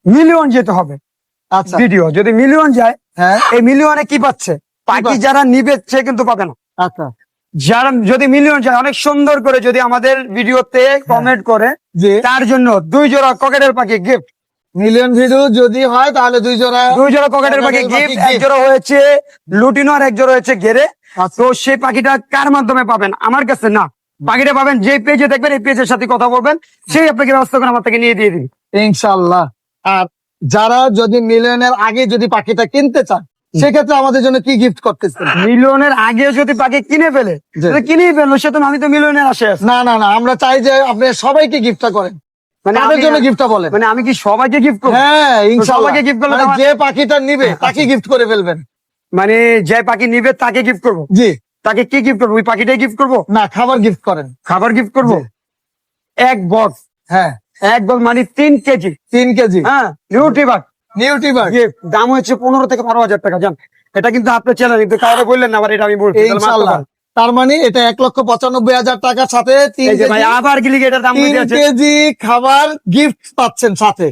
মিলিয়ন যেতে হবে আচ্ছা, ভিডিও, যদি মিলিয়ন যায়, হ্যাঁ, এই মিলিয়নে কি পাচ্ছে? পাখি পাচ্ছে? যারা নিবে সে কিন্তু পাবে না। আচ্ছা, যারা যদি মিলিয়ন যায়, অনেক সুন্দর করে যদি আমাদের ভিডিওতে কমেন্ট করে, জি। তার জন্য 2 জোড়া ককেটেল পাখি গিফট। মিলিয়ন ভিডিও যদি হয় তাহলে 2 জোড়া 2 জোড়া ককেটেল পাখি ককেটেল পাখি গিফট। gift। এক জোড়া হয়েছে লুটিনো আর এক জোড়া হয়েছে গেরে। আচ্ছা। তো সেই পাখিটা কার মাধ্যমে পাবেন? আমার কাছে না, পাখিটা পাবেন যে পেজে দেখবেন, এই পেজের সাথে কথা বলবেন, সেই আপনাকে ব্যবস্থা করে আমার থেকে নিয়ে দিয়ে দিবে। ইনশাআল্লাহ। আর যারা যদি মিলিয়নের আগে যদি পাখিটা কিনতে চান, সেক্ষেত্রে আমাদের জন্য কি গিফট করতেছেন? মিলিয়নের আগে যদি পাখি কিনে ফেলে, জি। তাহলে কিনেই ফেললো, সে তো আমি তো মিলিয়নের আসে আছি। না না না, আমরা চাই যে আপনি সবাইকে গিফটটা করেন, মানে তাদের আমি- জন্য গিফটটা বলেন। মানে আমি কি সবাইকে গিফট করবো? হ্যাঁ ইনশাআল্লাহ। সবাইকে gift করলে মানে তো আমার- যে পাখিটা নিবে তাকে গিফট করে ফেলবেন। মানে যে পাখি নিবে তাকে গিফট করবো? জি তাকে কি গিফট করবো? ওই পাখিটাই গিফট করবো? না, খাবার গিফট করেন। খাবার গিফট করবো? জি। এক বক্স, হ্যাঁ 1 বক্স মানে 3 কেজি। 3 কেজি হ্যাঁ, নিউট্রিবাগ। নিউট্রিবার্গ। দাম হচ্ছে 15 থেকে 12,000 টাকা। জান, এটা কিন্তু আপনার চ্যানেল, কিন্তু কাউকে বললেন না, আবার এটা আমি বলছি, তাহলে মারতে ইনশাআল্লাহ। পারেন। তার মানে এটা 1,95,000 টাকার সাথে 3 এই যে ভাই কেজি, আবার গিলি এটার দাম 3 হয়েছে কেজি খাবার গিফট পাচ্ছেন সাথে,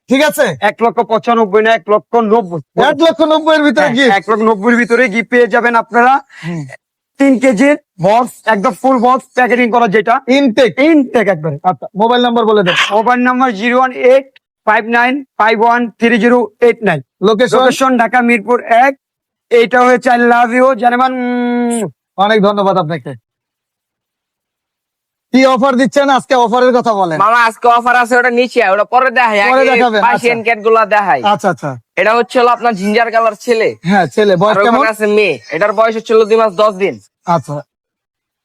ঠিক আছে? 1,95,000 না 1,90,000। 1,90,000 এর ভিতরে গিফট। 1,90,000 ভিতরে গিফট পেয়ে যাবেন আপনারা। 3 কেজির বক্স, একদম ফুল বক্স প্যাকেটিং করা, যেটা ইনটেক। ইনটেক একবারে। আচ্ছা, মোবাইল নাম্বার বলে দেন। Mobile number 01859513089। Location. Location Dhaka Mirpur 1। এইটা হচ্ছে আই লাভ ইউ জানেমান। অনেক ধন্যবাদ আপনাকে। কি অফার দিচ্ছেন আজকে? অফারের কথা বলেন। মামা আজকে অফার আছে, ওটা নিচে, ওটা পরে দেখাই। পরে আগে দেখাবেন, পার্সিয়ান ক্যাট গুলা দেখাই। আচ্ছা আচ্ছা। এটা হচ্ছে হলো আপনার জিঞ্জার কালার ছেলে, হ্যাঁ ছেলে, আর বয়স কেমন? ওখানে আছে মেয়ে। এটার বয়স হচ্ছে 2 মাস 10 দিন। আচ্ছা,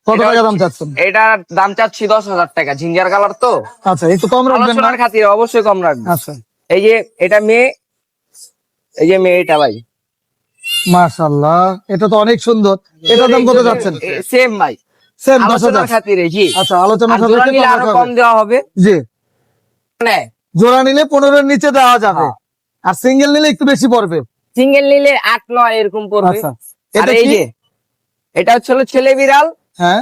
কত এটা টাকা দাম হচ্ছে- চাচ্ছেন? এটার দাম চাচ্ছি 10,000 টাকা। জিঞ্জার কালার তো, আচ্ছা, একটু কম রাখবেন না? আলোচনার খাতিরে অবশ্যই কম রাখবো। আচ্ছা, এই যে এটা মেয়ে, এই যে মেয়ে, এটা ভাই মাশাআল্লাহ, এটা তো অনেক সুন্দর। এটার দাম কত যাচ্ছেন? সেম ভাই, সেম আলোচনার 10,000। খাতিরে। জি, আচ্ছা, আলোচনা আর জোড়া নিলে আরো কম দেওয়া হবে। জি, মানে জোড়া নিলে 15 এর নিচে দেওয়া যাবে, আর সিঙ্গেল নিলে একটু বেশি পড়বে। সিঙ্গেল নিলে 8-9 এরকম পড়বে। আচ্ছা, আর এটা এই কি? যে এটা হচ্ছে হলো ছেলে বিড়াল। হ্যাঁ,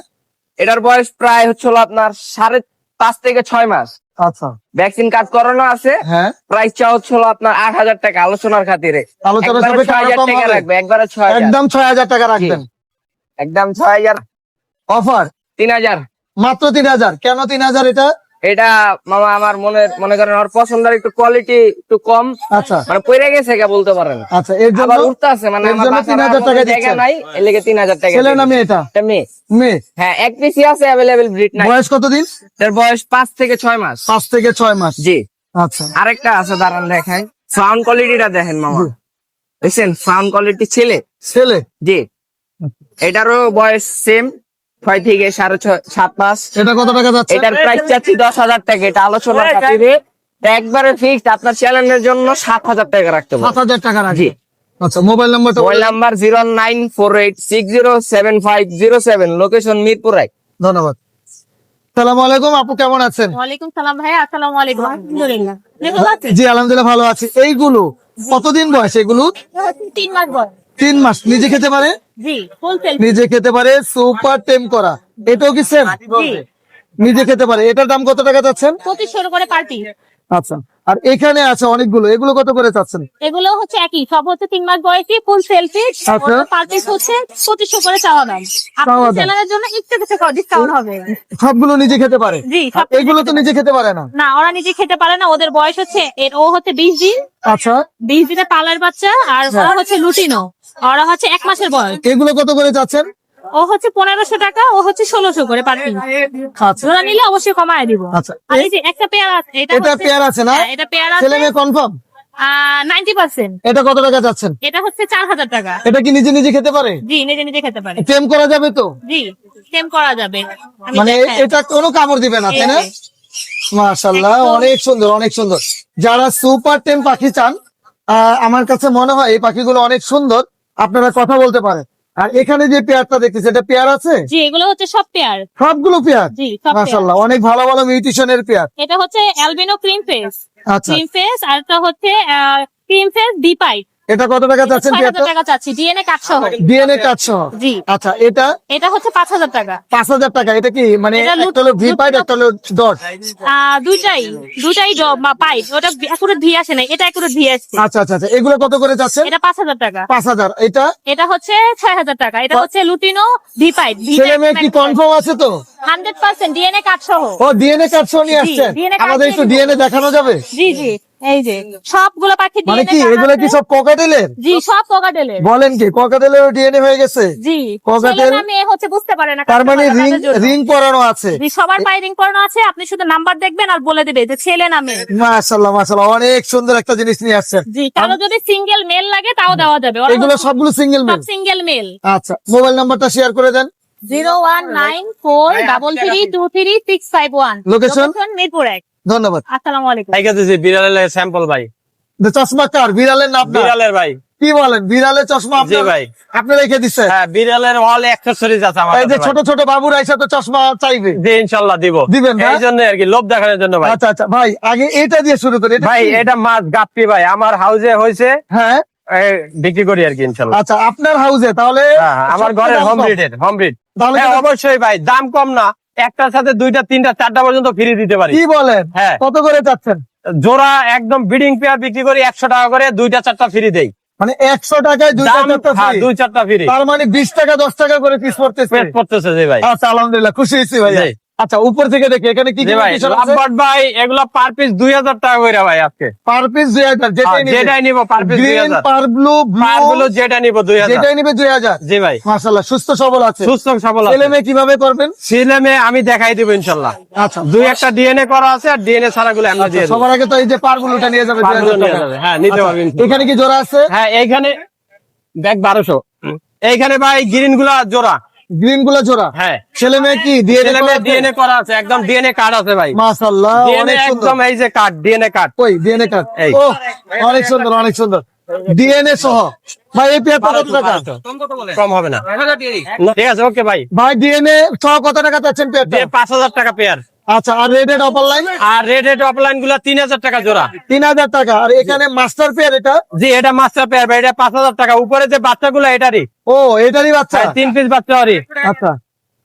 এটার বয়স প্রায় হচ্ছে হলো আপনার 5.5 থেকে 6 মাস। আচ্ছা, ভ্যাকসিন কাজ করানো আছে। হ্যাঁ, প্রাইস চা হচ্ছে হলো আপনার 8,000 টাকা, আলোচনার খাতিরে। আলোচনা একবারে সাপেক্ষে আরো 6,000 কম টাকা হবে। রাখবে, একবারে 6,000, একদম 6,000 টাকা রাখবেন। একদম 6,000। অফার 3,000। মাত্র 3,000। কেন 3,000 এটা? এটা মামা আমার মনে করেন ওর পছন্দের একটু কোয়ালিটি একটু কম, আচ্ছা মানে পড়ে গেছে কে বলতে পারেন। আচ্ছা, এর জন্য আবার উঠতে আছে, মানে এর আমার জন্য বাসার 3,000 টাকা মধ্যে জায়গা দিচ্ছেন। নাই, এর লেগে 3,000 টাকা ছেলে দিই। না মেয়ে? এটা এটা মেয়ে। মেয়ে। হ্যাঁ, এক পিসি আছে, অ্যাভেলেবেল ব্রিড নাই। বয়স কতদিন? এর বয়স 5 থেকে 6 মাস। 5 থেকে 6 মাস। জি। আচ্ছা, আরেকটা আছে, দাঁড়ান দেখাই। সাউন্ড কোয়ালিটিটা দেখেন মামা, দেখছেন? সাউন্ড কোয়ালিটি ছেলে। ছেলে। জি, এটারও বয়স সেম, 6 থেকে 6.5-7 মাস। এটা কত টাকা যাচ্ছে? এটার প্রাইস চাচ্ছি 10,000 টাকা। এটা আলোচনার খাতিরে একবারে ফিক্সড, আপনার চ্যানেলের জন্য 7,000 টাকা রাখতে পারবেন। 7,000 টাকা জি। রাখবে। আচ্ছা, মোবাইল নাম্বারটা মোবাইল বলে দিন। Number 09486075507, location Mirpur 1। ধন্যবাদ। সালাম আলাইকুম, আপু কেমন আছেন? ওয়ালাইকুম সালাম ভাইয়া, আসসালামু আলাইকুম। আলহামদুলিল্লাহ। আপনি ভালো আছেন? জি আলহামদুলিল্লাহ ভালো আছি। এইগুলো কতদিন বয়স? এগুলো 3 মাস বয়স। 3 মাস। নিজে খেতে পারে? জি, ফুল সেল। নিজে খেতে পারে, সুপার টেম করা। এটাও কি সেম? জি, নিজে খেতে পারে। এটার দাম কত টাকা চাচ্ছেন? 2500 করে পার্টি। আচ্ছা, আর এখানে আছে অনেকগুলো, এগুলো কত করে চাচ্ছেন? এগুলো হচ্ছে একই, সব হচ্ছে 3 মাস বয়সী, ফুল সেলফি। আচ্ছা। পার পিস হচ্ছে 2500 করে চাওয়া দাম। চাওয়া আপনার দাম। চ্যানেলের জন্য একটু কিছু ডিসকাউন্ট হবে। সবগুলো নিজে খেতে পারে? জি, আর এগুলো তো নিজে খেতে পারে না। না, ওরা নিজে খেতে পারে না, ওদের বয়স হচ্ছে ও হচ্ছে 20 দিন। আচ্ছা, 20 দিনে পালার বাচ্চা, আর ওরা হচ্ছে লুটিনো, ওরা হচ্ছে 1 মাসের বয়স। এগুলো কত করে চাচ্ছেন? ও হচ্ছে 1500 টাকা, ও হচ্ছে 1600 করে পার পিস। আচ্ছা ওরা নিলে অবশ্যই কমায় দিব। আচ্ছা, আর এই যে একটা পেয়ার আছে, এটা হচ্ছে- পেয়ার আছে না? হ্যাঁ, এটা পেয়ার আছে। ছেলে মেয়ে কনফার্ম? 90%। এটা কত টাকা চাচ্ছেন? এটা হচ্ছে 4,000 টাকা। এটা কি নিজে নিজে খেতে পারে? জি, নিজে নিজে খেতে পারে। টেম করা যাবে তো? জি, সেম করা যাবে। আমি মানে দেখাই। এটা কোনো কামড় দিবে না, তাই না? এই যে, মাশাআল্লাহ, একদম। অনেক সুন্দর, অনেক সুন্দর। যারা সুপার টেম পাখি চান, আমার কাছে মনে হয় এই পাখিগুলো অনেক সুন্দর, আপনারা কথা বলতে পারেন। আর এখানে যে পেয়ারটা দেখতেছি, এটা পেয়ার আছে? জি, এগুলো হচ্ছে সব পেয়ার। সবগুলো পেয়ার? জি, সব পেয়ার। মাশাআল্লাহ, অনেক ভালো ভালো মিউটেশনের পেয়ার। এটা হচ্ছে অ্যালবিনো ক্রিম ফেস। আচ্ছা, ক্রিম ফেস, আর এটা হচ্ছে ক্রিম ফেস ডিপাইট। এটা কত টাকা চাচ্ছেন 6,000 পেয়ারটা? টাকা চাচ্ছি, ডিএনএ কার্ড সহ। ডিএনএ কার্ড সহ? জি। আচ্ছা, এটা এটা হচ্ছে 5,000 টাকা। 5,000 টাকা। এটা কি মানে এটা একটা হলো ভি পাইট, একটা হলো ডট? দুইটাই পাইট। ওটা একুরেট ভি আসে না, এটা একুরেট ভি আসছে। আচ্ছা আচ্ছা আচ্ছা, এগুলো কত করে চাচ্ছেন? এটা 5,000 টাকা। 5,000। এটা এটা হচ্ছে 6,000 টাকা। এটা হচ্ছে লুটিনো ভি পাইট। ছেলে মেয়ে কি কনফার্ম আছে তো? 100% ডিএনএ কার্ড সহ। ও ডিএনএ কার্ড সহ নিয়ে জি, আসছেন? DNA কার্ড আমাদের একটু নিয়ে ডিএনএ দেখানো যাবে? জি জি, এই যে সবগুলো পাখি মানে DNA কি কার্ড এগুলো কি আছে। সব ককাটেলের? জি সব ককাটেলের। বলেন কি ককাটেলের ডিএনএ হয়ে গেছে? জি ককাটেল? ছেলে না মেয়ে হচ্ছে বুঝতে পারে না তার মানে customer রিং তাদের জন্য। রিং পরানো আছে। জি সবার পায়ে রিং পরানো আছে, আপনি শুধু নাম্বার দেখবেন আর বলে দিবে যে ছেলে না মেয়ে। মাশাআল্লাহ মাশাআল্লাহ, অনেক সুন্দর একটা জিনিস নিয়ে আসছেন। জি কারো যদি সিঙ্গেল মেল লাগে তাও দেওয়া যাবে, এগুলো সবগুলো সিঙ্গেল সব মেল? Single male. আচ্ছা, মোবাইল নাম্বারটা শেয়ার করে দেন। 01943336651। Location? মিরপুর 1। ধন্যবাদ। আসসালামু আলাইকুম। ঠিক আছে বিড়ালের স্যাম্পল ভাই, চশমা কার? বিড়ালের না আপনার? বিড়ালের ভাই। কি বলেন, বিড়ালের চশমা জি আপনার? ভাই। আপনি রেখে দিচ্ছেন? হ্যাঁ বিড়ালের অল অ্যাক্সেসরিজ আছে আমার এই যে কাছে ছোট ভাই। ছোট বাবুরা এসে তো চশমা চাইবে। জি ইনশাআল্লাহ দিব। দিবেন না? এই জন্য আর কি লোভ দেখানোর জন্য ভাই। আচ্ছা আচ্ছা ভাই, আগে এটা দিয়ে শুরু করি। এটা ভাই কি? এটা মাছ গাপ্পি ভাই, আমার হাউজে হয়েছে, হ্যাঁ বিক্রি করি আর কি ইনশাআল্লাহ। আচ্ছা, আপনার হাউসে তাহলে? হ্যাঁ, আমার সবচেয়ে ঘরের দাম হোম কম। ব্রিডের, হোম ব্রিড। তাহলে হ্যাঁ কিন্তু- অবশ্যই ভাই, দাম কম না, একটার সাথে দুইটা তিনটা চারটা পর্যন্ত ফ্রি দিতে পারি। কি বলেন? হ্যাঁ। কত করে চাচ্ছেন? জোড়া একদম ব্রিডিং পেয়ার বিক্রি করি 100 টাকা করে, দুইটা চারটা ফ্রি দেই। মানে 100 টাকায় দুইটা দাম চারটা হ্যাঁ, free? দুই চারটা ফ্রি তার মানে 20 টাকা 10 টাকা করে পিস পড়তেছে। পেট পড়তেছে জি ভাই। আচ্ছা আলহামদুলিল্লাহ, খুশি হয়েছি ভাই। জি। আচ্ছা, উপর থেকে দেখি এখানে কি জি কি ভাই, condition আছে? লাভবার্ড ভাই এগুলো পার পিস 2000 টাকা করে ভাই আজকে। পার পিস 2000, যেটাই নিবে। যেটাই নিব পার পিস গ্রিন, 2000, পার ব্লু, পার গুলো যেটা নিব 2000। যেটাই নিবে 2000। জি ভাই, মাশাআল্লাহ, সুস্থ সবল আছে। সুস্থ সবল ছেলে আছে। মেয়ে কিভাবে করবেন? ছেলে মেয়ে আমি দেখাই দিব ইনশাআল্লাহ। আচ্ছা, দুই একটা ডিএনএ করা আছে, আর ডিএনএ ছাড়া গুলো আমরা দিয়ে দেব। সবার আগে তো এই যে পার ব্লুটা নিয়ে যাবে পার গুলো 2000 নিয়ে টাকা। যাবে, হ্যাঁ নিতে আচ্ছা, পারবেন। এখানে কি জোড়া আছে? হ্যাঁ এইখানে ব্যাগ 1200। এইখানে ভাই গ্রিন গুলা জোড়া। গ্রিন গুলো জোড়া? হ্যাঁ ছেলে মেয়ে কি ডিএনএ ছেলে মেয়ে ডিএনএ করা আছে, একদম ডিএনএ কার্ড আছে ভাই। মাশাআল্লাহ, ডিএনএ অনেক সুন্দর। একদম এই যে কার্ড, ডিএনএ কার্ড। ওই ডিএনএ কার্ড, এই। ও অনেক সুন্দর, অনেক সুন্দর ডিএনএ সহ। ভাই এই পেয়ারটা কত টাকা? কম হবে না? ঠিক আছে ওকে ভাই। ভাই ডিএনএ সহ কত টাকা চাচ্ছেন পেয়ারটা? 5000 টাকা পেয়ার। আচ্ছা, আর রেডেড অফলাইন? আর রেড রেড অফলাইন গুলা 3000 টাকা জোড়া। 3000 টাকা। আর এখানে মাস্টার পেয়ার এটা? জি এটা মাস্টার পেয়ার ভাই, এটা 5000 টাকা। উপরে যে বাচ্চাগুলো এটারই, ও এটারই বাচ্চা? 3 পিস বাচ্চা হরি। আচ্ছা,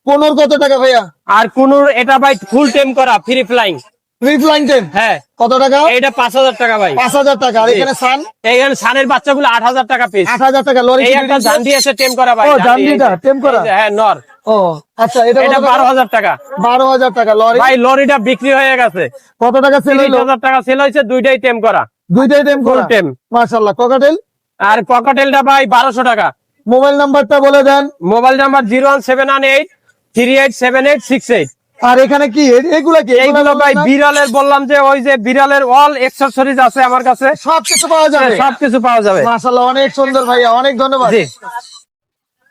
কোনোর কত টাকা ভাইয়া? আর কোন এটা ভাই ফুল টেম করা, ফ্রি ফ্লাইং। রিফ্লাইন টেন হ্যাঁ কত টাকা? এইটা 5000 টাকা ভাই। 5000 টাকা। আর এখানে সান? এইখানে সানের বাচ্চাগুলো 8000 টাকা পিস। 8000 টাকা। লরি এই একটা জান্ডি আছে টেম করা ভাই। ও, জান্ডিটা টেম করা? এই যে, হ্যাঁ নর। ও আচ্ছা, এটা এটা 12000 টাকা 12000 টাকা। লরি ভাই। লরিটা বিক্রি হয়ে গেছে, কত টাকা সেল হলো? 30000 টাকা সেল হয়েছে, দুইটাই টেম করা। দুইটাই টেম করা? টেম। মাশাআল্লাহ। ককাটেল? আর ককাটেলটা ভাই 1200 টাকা। মোবাইল নাম্বারটা বলে দেন। Mobile number 01798387868। আর এখানে কি এগুলা কি? এইগুলো ভাই বিড়ালের, বললাম যে ওই যে বিড়ালের অল এক্সেসরিজ আছে আমার কাছে, সবকিছু পাওয়া যাবে? সবকিছু পাওয়া যাবে। মাশাআল্লাহ, অনেক সুন্দর ভাইয়া, অনেক ধন্যবাদ। জি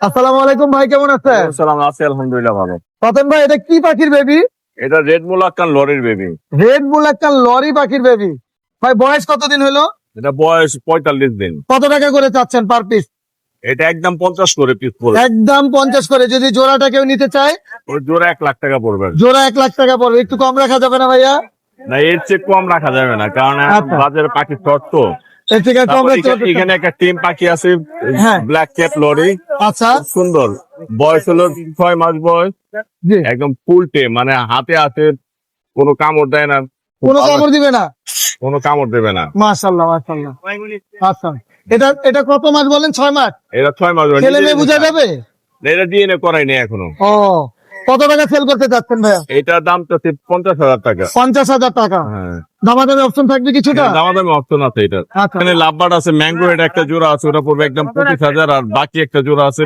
আসসালামু আলাইকুম ভাই, কেমন আছেন? সালাম আছি আলহামদুলিল্লাহ ভালো। রতন ভাই, এটা কি পাখির বেবি? এটা রেড মুলাক্কান লরির বেবি। রেড বুল একটা লরি পাখির বেবি। ভাই বয়স কতদিন হলো? এটা বয়স 45 দিন। কত টাকা করে চাচ্ছেন পার পিস? এটা একদম 50 করে পিস পড়বে। একদম 50 করে। যদি জোড়াটা কেউ নিতে চায়? ওর জোড়া 1 লাখ টাকা পড়বে। জোড়া 1 লাখ টাকা পড়বে। একটু কম রাখা যাবে না ভাইয়া? না এর চেয়ে কম রাখা যাবে না, কারণ এখন আচ্ছা। বাজারে পাখি শর্ট তো। এর থেকে কম তারপর রাখতে হবে? এখানে একটা টিম পাখি আছে, হ্যাঁ। ব্ল্যাক ক্যাপ লরি, আচ্ছা, সুন্দর। বয়স হলো 6 মাস বয়স, জি। একদম ফুল টেম, মানে হাতে হাতে কোনো কামড় দেয় না, কোনো কামড় দিবে না? কোনো কামড় দেবে না। মাশাআল্লাহ মাশাআল্লাহ। আচ্ছা, এটা কত মাস বলেন? 6 মাস? এটা 6 মাস বয়স। ছেলে মেয়ে বোঝা যাবে? এটা ডিএনএ করাইনি এখনো। ও, কত টাকা সেল করতে চাচ্ছেন ভাইয়া? এটার দাম তো 50,000 টাকা। 50,000 টাকা। হ্যাঁ, দামাদামি অপশন থাকবে কিছুটা? দামাদামি অপশন আছে এটা। আচ্ছা। এখানে লাভবার্ড আছে, ম্যাঙ্গো এটা একটা জোড়া আছে, ওটা পড়বে একদম 25,000। আর বাকি একটা জোড়া আছে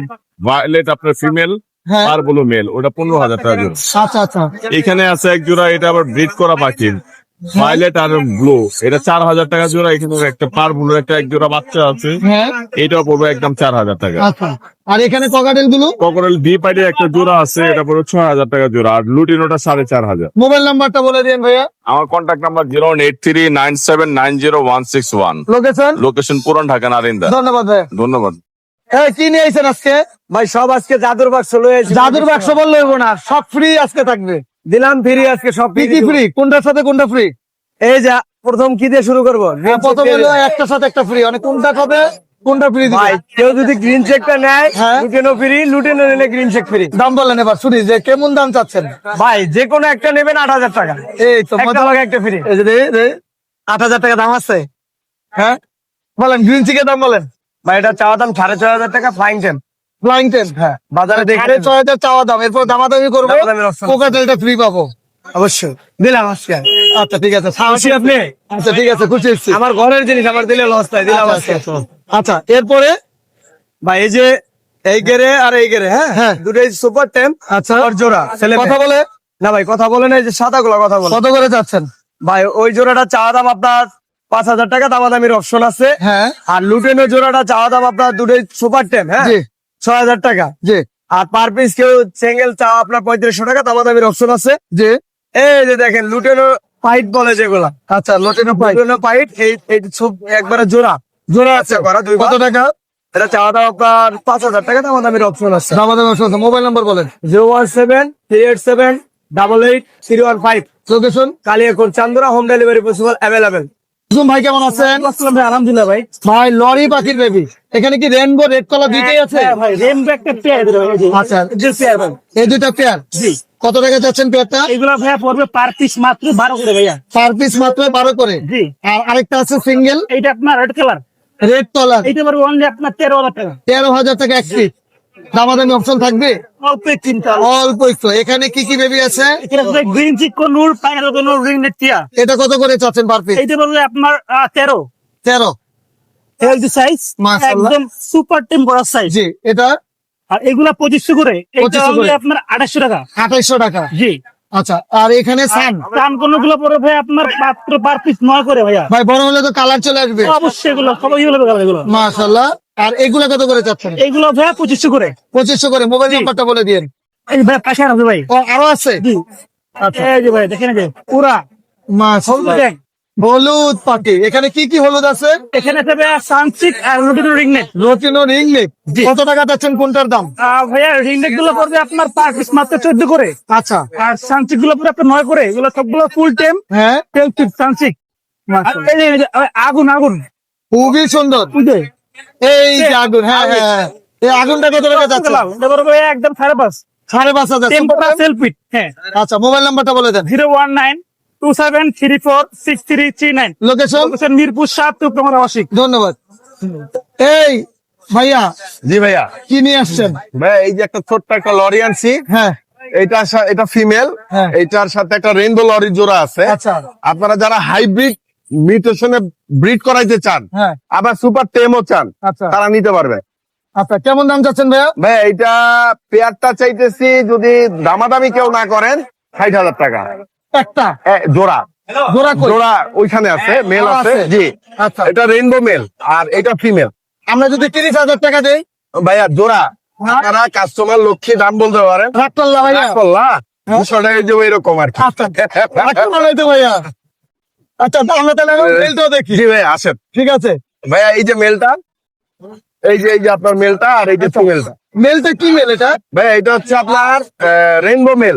ভায়োলেট আপনার ফিমেল, হ্যাঁ। আর বলো মেল, ওটা 15,000 টাকা জোড়া। আচ্ছা আচ্ছা। এখানে আছে এক জোড়া, এটা আবার ব্রিড করা পাখি, ভায়োলেট আর ব্লু, এটা 4000 টাকা জোড়া। এখানে একটা পার ব্লু একটা এক জোড়া বাচ্চা আছে, হ্যাঁ। এটাও পড়বে একদম 4000 টাকা। আচ্ছা, আর এখানে ককাটেল গুলো? ককরেল বি পাইডের একটা জোড়া আছে, এটা পড়বে 6000 টাকা জোড়া। আর লুটিনোটা 4500। মোবাইল নাম্বারটা বলে দিন ভাইয়া। আমার কন্ট্যাক্ট নাম্বার 01839790161। লোকেশন? লোকেশন পুরান ঢাকা নারিন্দা। ধন্যবাদ ভাইয়া। ধন্যবাদ। কি নিয়ে আইছেন আজকে? ভাই সব আজকে জাদুর বাক্স লয়ে এসেছি। জাদুর বাক্স বললে হইব না, সব ফ্রি আজকে থাকবে। দিলাম ফ্রি আজকে সব কি কি ফ্রি? কোনটার সাথে কোনটা ফ্রি? এই যে প্রথম কি দিয়ে শুরু করবো? প্রথমে হলো একটার সাথে একটা ফ্রি, মানে কোনটা কবে কোনটা ফ্রি দিবে? ভাই কেউ যদি গ্রিন চেকটা নেয়, হ্যাঁ। লুটেনো ফ্রি, লুটেনো নিলে গ্রিন চেক ফ্রি। দাম বলেন এবার শুনি, যে কেমন দাম চাচ্ছেন? ভাই যে কোনো একটা নেবেন 8000 টাকা। এই তো একটা লাগে একটা ফ্রি। এই যে 8000 টাকা দাম আছে। হ্যাঁ বলেন, গ্রিন চিকের দাম বলেন। ভাই এটা চাওয়া দাম 6500 টাকা, ফ্লাইং টেম। ফ্লাইং টেন, হ্যাঁ বাজারে দেখে 6000 চাওয়া দাম। এরপর দামাদামি করবো, দামাদামির option আছে। কোকাটেলটা ফ্রি পাবো। অবশ্যই দিলাম আজকে। আচ্ছা ঠিক আছে, খুশি আপনি? আচ্ছা ঠিক আছে, খুশি হচ্ছি। আমার ঘরের জিনিস আমার দিলে লস নাই, দিলাম আজকে। আচ্ছা এরপরে ভাই এই যে এই গেরে আর এই গেরে, হ্যাঁ হ্যাঁ। দুটোই সুপার টেম। আচ্ছা আর জোড়া ছেলে কথা বলে না ভাই, কথা বলে না, এই যে সাদা গুলা কথা বলে। কত করে যাচ্ছেন? ভাই ওই জোড়াটা চাওয়া দাম আপনার 5,000 টাকা, দামাদামির অপশন আছে। হ্যাঁ আর লুটেনের জোড়াটা চাওয়া দাম আপনার দুটোই সুপার টেম, হ্যাঁ জি 6,000 টাকা। জি আর পার পিস কেউ সিঙ্গেল চাওয়া আপনার 3500 টাকা, দামাদামির অপশন আছে। জি। এই যে দেখেন লুটেনো পাইট বলে যেগুলা, আচ্ছা লটেনো পাই লুটেনো পাইট, এই সব একবারে জোড়া জোড়া আছে করা দুই কত টাকা? এটা চাওয়া দাম আপনার 5,000 টাকা, দামাদামির অপশন আছে। আমাদের মোবাইল নাম্বার বলেন। 017-387-88-315। লোকেশন কালিয়াকোট চান্দুরা, হোম ডেলিভারি পসিবল, অ্যাভেলেবেল। কুসুম ভাই কেমন আছেন? ভাই আলহামদুলিল্লাহ ভাই। ভাই লরি পাখির বেবি, এখানে কি রেনবো রেড কলার দুইটাই আছে? হ্যাঁ ভাই রেমবো একটা পেয়ার দিলো ভাই, এই যে। আচ্ছা এই যে পেয়ার ভাই। এই দুইটা পেয়ার জি। কত টাকা যাচ্ছেন পেয়ারটা? এগুলা ভাইয়া পড়বে পার পিস মাত্র 12 করে ভাইয়া। পার পিস মাত্র 12 করে। জি। আর আরেকটা আছে সিঙ্গেল এইটা আপনার রেড কালার, রেড কলার, এইটা পড়বে অনলি আপনার 13,000 টাকা। 13,000 টাকা এক পিস। দামাদামি অপশন থাকবে অল্প চিন্তা। অল্প একটু। এখানে কি কি বেবি আছে? এখানে গ্রিন চিকো নূর, পাইনাপল নূর, রিং নেট টিয়া। এটা কত করে চাচ্ছেন পার পিস? এইটা পড়বে আপনার 13। 13। হেলদি সাইজ, মাশাআল্লাহ। একদম সুপার টেম্পোরার সাইজ। জি এটা আর এগুলা 2500 করে, এটা 2500 করে। only আপনার 2800 টাকা। 2800 টাকা। জি। আচ্ছা আর এখানে সান দাম কোন গুলো পড়বে ভাই আপনার মাত্র পার পিস 9 করে ভাইয়া। ভাই বড় হলে তো কালার চলে আসবে। অবশ্যই এগুলো সবাই এগুলো কালার এগুলো। মাশাআল্লাহ। আর এগুলা কত করে চাচ্ছেন? এইগুলো ভাইয়া 2500 করে। 2500 করে। মোবাইল নাম্বারটা বলে দিন। এই যে ভাই পাশে আছে ভাই। ও আরো আছে? জি। আচ্ছা এই যে ভাই দেখেন, এই যে পুরা মাশাআল্লাহ। দেখ। হলুদ পাখি, এখানে কি কি হলুদ আছে? এখানে আছে ভাইয়া সানচিক আর রুটিনো রিং নেট। রটিনো রিং নেক। জি। কত টাকা চাচ্ছেন কোনটার দাম? ভাইয়া রিং নেট গুলো পড়বে আপনার পার পিস মাত্র 14 করে। আচ্ছা আর সানচিক গুলো পড়বে আপনার 9 করে। এগুলো সবগুলো ফুল টেম হ্যাঁ সানচিক। মাশাআল্লাহ। এই যে আগুন আগুন খুবই সুন্দর। এই যে এই যে আগুন, হ্যাঁ হ্যাঁ হ্যাঁ। এই আগুনটা কত টাকা যাচ্ছে? এটা পড়বে একদম 5.5। 5,500। টেম্পোরা সেলফিট। হ্যাঁ। আচ্ছা মোবাইল নাম্বারটা বলে দেন। 01927346339। লোকেশন? লোকেশন মিরপুর 7 তোমার আবাসিক। ধন্যবাদ। এই ভাইয়া জি ভাইয়া। কি নিয়ে আসছেন? ভাই এই যে একটা ছোট্ট একটা লরি আনছি, হ্যাঁ এটা ফিমেল, হ্যাঁ। এটার সাথে একটা রেইনবো লরির জোড়া আছে। আচ্ছা আপনারা যারা হাইব্রিড মিউটেশনে ব্রিড করাইতে চান, হ্যাঁ আবার সুপার টেমও চান, আচ্ছা তারা নিতে পারবে। আচ্ছা কেমন দাম চাচ্ছেন ভাইয়া? ভাই এইটা পেয়ারটা চাইতেছি, যদি দামাদামি কেউ না করেন, 60,000 টাকা একটা জোড়া। জোড়া কই? জোড়া ওইখানে আছে, মেল ও, আছে। আছে। জি। আচ্ছা এটা রেইনবো মেল আর এটা ফিমেল। আমরা যদি 30,000 টাকা দেই ভাইয়া জোড়া, আপনারা কাস্টমার লক্ষ্যে দাম বলতে পারেন। রাগ করলা ভাইয়া? করলা 200 টাকা দেবো এরকম আর কি। আচ্ছা রাগ করলা নাই তো ভাইয়া? আচ্ছা আমরা তাহলে মেলটাও দেখি। জি ভাই আসেন। ঠিক আছে। ভাইয়া এই যে মেলটা, এই যে আপনার মেলটা, আর এই যে ফিমেলটা। মেলটা কি মেল এটা? ভাইয়া এটা হচ্ছে আপনার রেইনবো মেল,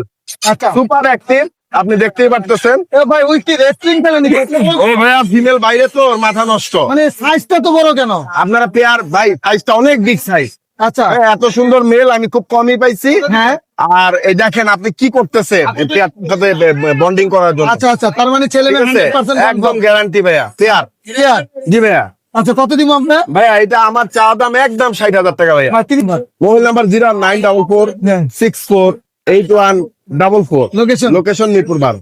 আচ্ছা সুপার অ্যাক্টিভ, আপনি দেখতেই পারতেছেন। এ ভাই ওই কি রেসলিং খেলে নাকি? ও ভাইয়া ফিমেল বাইরে তো, ওর মাথা নষ্ট। মানে সাইজটা তো বড় কেন? আপনারা পেয়ার ভাই, সাইজটা অনেক বিগ সাইজ। আচ্ছা এত সুন্দর মেল আমি খুব কমই পাইছি। হ্যাঁ আর এই দেখেন আপনি কি করতেছেন এই পেয়ারটার সাথে বন্ডিং করার জন্য। আচ্ছা আচ্ছা তার মানে ছেলে ঠিক মেয়ে আছে? 100% একদম গ্যারান্টি ভাইয়া পেয়ার। ক্লিয়ার। জি ভাইয়া। আচ্ছা কত দিব আপনার? ভাইয়া এটা আমার চা দাম একদম 60,000 টাকা ভাইয়া। ভাই 30 mobile number 09446481444। Location? Location Mirpur 12।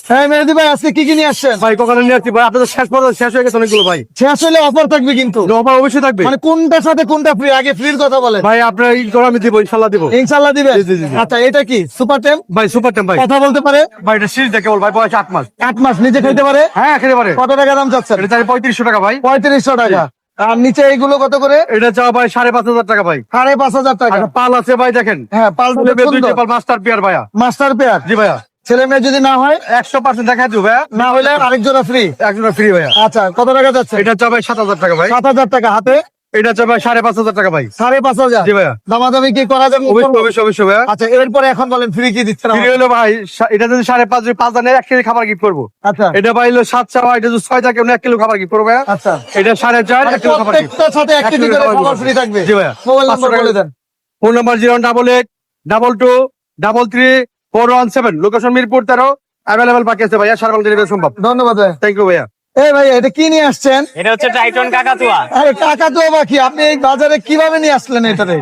হ্যাঁ মেহেদি ভাই আজকে কি কি নিয়ে আসছেন? ভাই কখনো নিয়ে আসছি ভাই, আপনাদের শেষ পর্যন্ত শেষ হয়ে গেছে অনেকগুলো ভাই। শেষ হলে অফার থাকবে কিন্তু। অফার অবশ্যই থাকবে মানে কোনটার সাথে কোনটা ফ্রি? আগে ফ্রির কথা বলেন। ভাই, আপনার এই করে আমি দিব, ইনশাল্লাহ দিব ইনশাআল্লাহ দিবেন? জি, জি, জি। আচ্ছা এটা কি সুপার টেম? ভাই। সুপার টেম ভাই। কথা বলতে পারে? ভাই এটা শীষ দেখে বল ভাই, বয়স 8 মাস। 8 মাস নিজে খেতে পারে? হ্যাঁ খেতে পারে। কত টাকা দাম চাচ্ছেন? এটা চাই 3500 টাকা ভাই। 3500 টাকা। আর নিচে এইগুলো কত করে? এটা চাও ভাই 5,500 টাকা ভাই। 5,500 টাকা। একটা পাল আছে ভাই, দেখেন হ্যাঁ পাল দুইটা পাল, মাস্টার পেয়ার ভাইয়া। Master pair. জি ভাইয়া। ছেলে মেয়ে যদি না হয় 100% দেখা দিব ভাইয়া, না হলে আরেক জোড়া ফ্রি। একজনের ফ্রি ভাইয়া। আচ্ছা কত টাকা যাচ্ছে? এটা চাও ভাই 7,000 টাকা ভাই। 7,000 টাকা হাতে। এটা চাও ভাই 5,500 টাকা ভাই। 5,500। জি ভাইয়া। দামাদামি কি করা যাবে? অবশ্যই অবশ্যই অবশ্যই ভাইয়া। আচ্ছা এরপরে এখন বলেন ফ্রি কি দিচ্ছেন ফ্রি আমাকে? হলো ভাই, এটা যদি 5.5 5 জানে 1 কেজি খাবার গিফট করবো। আচ্ছা এটা ভাই হলো 7 চাওয়া, এটা যদি 6 থাকে 1 কিলো খাবার গিফট করবো ভাইয়া। আচ্ছা এটা 4.5 1 কিলো খাবার গিফট। প্রত্যেকটার সাথে 1 কেজি করে খাবার ফ্রি থাকবে। জি ভাইয়া। মোবাইল নাম্বার 500 বলে দেন। Phone number 08822333417। Location Mirpur 13। Available বাকি আছে ভাইয়া, সারা বাংলা ডেলিভারি সম্ভব। ধন্যবাদ ভাই। থ্যাংক ইউ ভাইয়া। এই ভাই এটা কি নিয়ে আসছেন? এটা হচ্ছে টাইটন কাকাতুয়া। আরে টাকা তো বাকি, আপনি এই বাজারে কিভাবে নিয়ে আসলেন এটারে?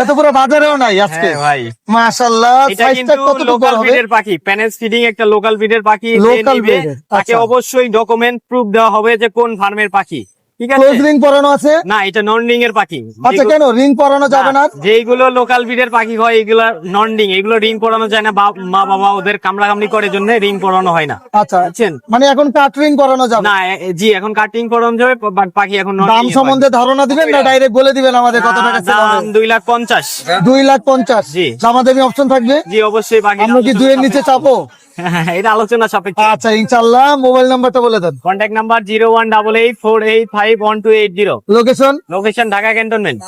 এত পুরো বাজারেও নাই আজকে হ্যাঁ ভাই, মাশাআল্লাহ। এটা সাইজটা কিন্তু কতটুকু লোকাল বড় হবে? ব্রিডের পাখি, প্যানেল ফিডিং একটা লোকাল ব্রিডের পাখি। যে Local নিবে, breed এর, তাকে আচ্ছা। অবশ্যই ডকুমেন্ট প্রুফ দেওয়া হবে যে কোন ফার্মের পাখি, ঠিক আছে? ক্লোজ রিং পরানো আছে? না, এটা নন রিং এর পাখি। আচ্ছা, কেন রিং পরানো যাবে না? যেগুলো লোকাল ব্রিডের পাখি হয় এগুলো নন রিং, এগুলো রিং পরানো যায় না। মা বাবা ওদের কামড়াকামড়ি করে জন্য রিং পরানো হয় না, আচ্ছা, বুঝছেন? মানে এখন কাট রিং পরানো যাবে? না, জি এখন কাটিং পরানো যাবে, বাট পাখি এখন non দাম ring এর সম্বন্ধে ধারণা দিবেন না ডাইরেক্ট বলে দিবেন আমাদের কত পাখি। টাকা সেল দাম হবে? 2,50,000। 2,50,000। জি। দামাদামি অপশন থাকবে? জি অবশ্যই। পাখি আমরা কি দুইয়ের নিচে চাপো? এটা আলোচনা সাপেক্ষে। আচ্ছা, ইনশাআল্লাহ। মোবাইল নাম্বারটা বলে দেন। Contact number 01884851280। Location? Location Dhaka cantonment.